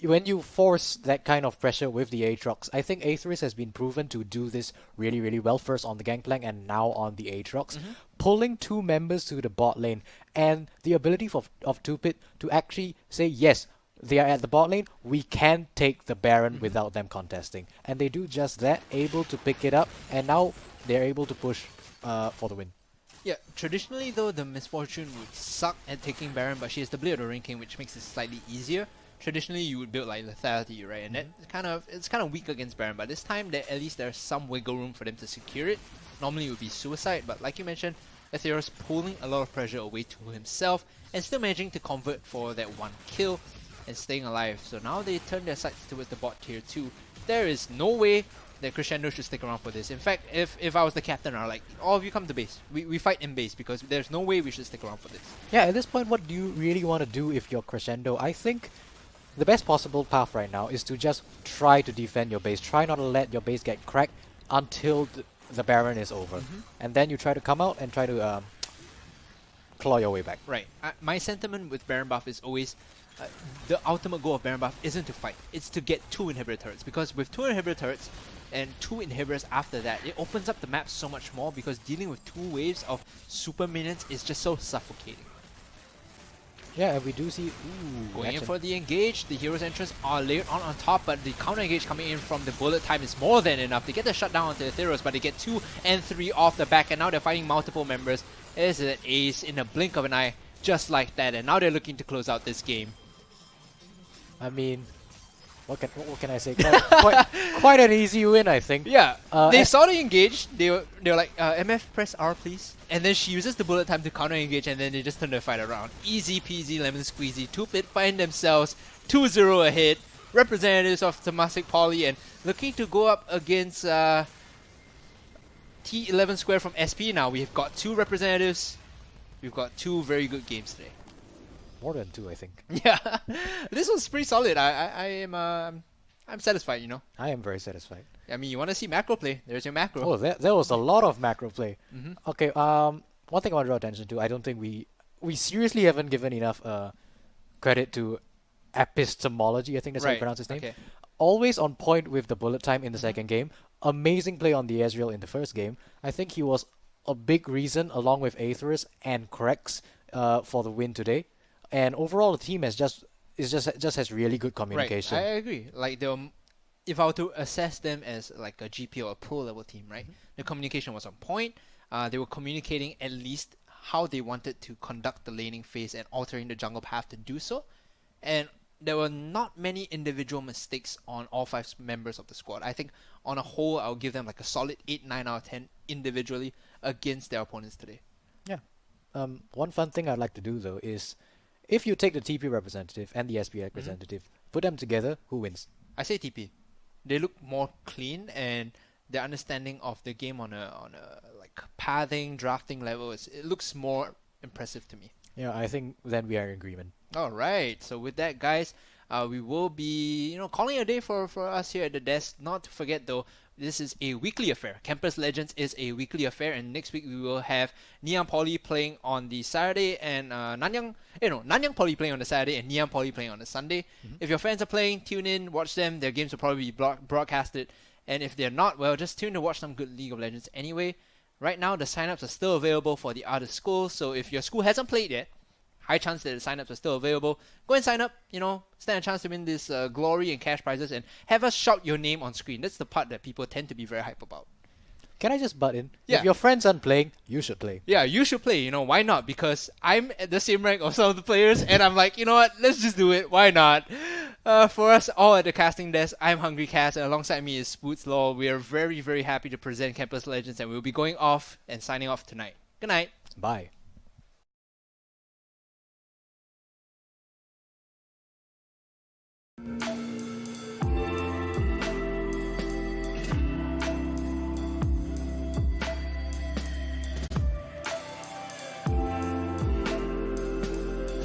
when you force that kind of pressure with the Aatrox, I think Aethris has been proven to do this really, really well. First on the Gangplank and now on the Aatrox. Pulling 2 members to the bot lane and the ability of 2Pit to actually say, yes, they are at the bot lane, we can take the Baron without them contesting. And they do just that, able to pick it up, and now they're able to push for the win. Yeah, traditionally though, the Misfortune would suck at taking Baron, but she has the Blade of the Ring King, which makes it slightly easier. Traditionally, you would build like lethality, right? And it's kind of weak against Baron, but this time at least there's some wiggle room for them to secure it. Normally it would be suicide, but like you mentioned, Ethereal's pulling a lot of pressure away to himself and still managing to convert for that 1 kill and staying alive. So now they turn their sights towards the bot tier 2. There is no way that Crescendo should stick around for this. In fact, if I was the captain, I'd like, all of you come to base. We fight in base because there's no way we should stick around for this. Yeah, at this point, what do you really want to do if you're Crescendo? I think the best possible path right now is to just try to defend your base. Try not to let your base get cracked until the Baron is over. And then you try to come out and try to claw your way back. Right. My sentiment with Baron buff is always the ultimate goal of Baron buff isn't to fight. It's to get 2 inhibitor turrets. Because with 2 inhibitor turrets and 2 inhibitors after that, it opens up the map so much more because dealing with 2 waves of super minions is just so suffocating. Yeah, and we do see going action. in for the engage. The hero's entrance are layered on top, but the counter engage coming in from the bullet time is more than enough to get the shutdown onto Ethereals, but they get 2 and 3 off the back, and now they're fighting multiple members. There's an ace in a blink of an eye, just like that, and now they're looking to close out this game. I mean, what can I say? Quite an easy win, I think. Yeah, they saw the engage. They were like, MF, press R, please. And then she uses the bullet time to counter engage, and then they just turn the fight around. Easy peasy, lemon squeezy. 2Pit find themselves 2-0 ahead. representatives of Temasek Poly and looking to go up against T11 Square from SP now. We've got 2 representatives. We've got 2 very good games today. More than 2, I think. Yeah, this was pretty solid. I am I'm satisfied, you know. I am very satisfied. I mean, you want to see macro play? There's your macro. Oh, there was a lot of macro play. Mm-hmm. Okay, one thing I want to draw attention to, I don't think we seriously haven't given enough credit to epistemology, I think that's how you pronounce his name. Okay. Always on point with the bullet time in the second game. Amazing play on the Ezreal in the first game. I think he was a big reason, along with Aetherus and Krex, for the win today. And overall, the team just has really good communication. Right, I agree. Like if I were to assess them as like a GP or a pro level team, right? The communication was on point. They were communicating at least how they wanted to conduct the laning phase and altering the jungle path to do so. And there were not many individual mistakes on all 5 members of the squad. I think on a whole, I'll give them like a solid 8, 9 out of 10 individually against their opponents today. Yeah. One fun thing I'd like to do though is, if you take the TP representative and the SP representative, put them together, who wins? I say TP. They look more clean, and their understanding of the game on a like pathing, drafting level it looks more impressive to me. Yeah, I think then we are in agreement. All right. So with that, guys, we will be calling a day for us here at the desk. Not to forget though, this is a weekly affair. Campus Legends is a weekly affair, and next week we will have Nanyang Poly playing on the Saturday and Nanyang Poly playing on the Saturday and Nanyang Poly playing on the Sunday. If your fans are playing, tune in, watch them. Their games will probably be broadcasted, and if they're not, well, just tune to watch some good League of Legends anyway. Right now, the signups are still available for the other schools, so if your school hasn't played yet, high chance that the signups are still available. Go and sign up, stand a chance to win this glory and cash prizes, and have us shout your name on screen. That's the part that people tend to be very hype about. Can I just butt in? Yeah. If your friends aren't playing, you should play. Yeah, you should play. Why not? Because I'm at the same rank of some of the players, and I'm like, you know what? Let's just do it. Why not? For us all at the casting desk, I'm Hungry Cast, and alongside me is Spoots Law. We are very, very happy to present Campus Legends, and we'll be going off and signing off tonight. Good night. Bye.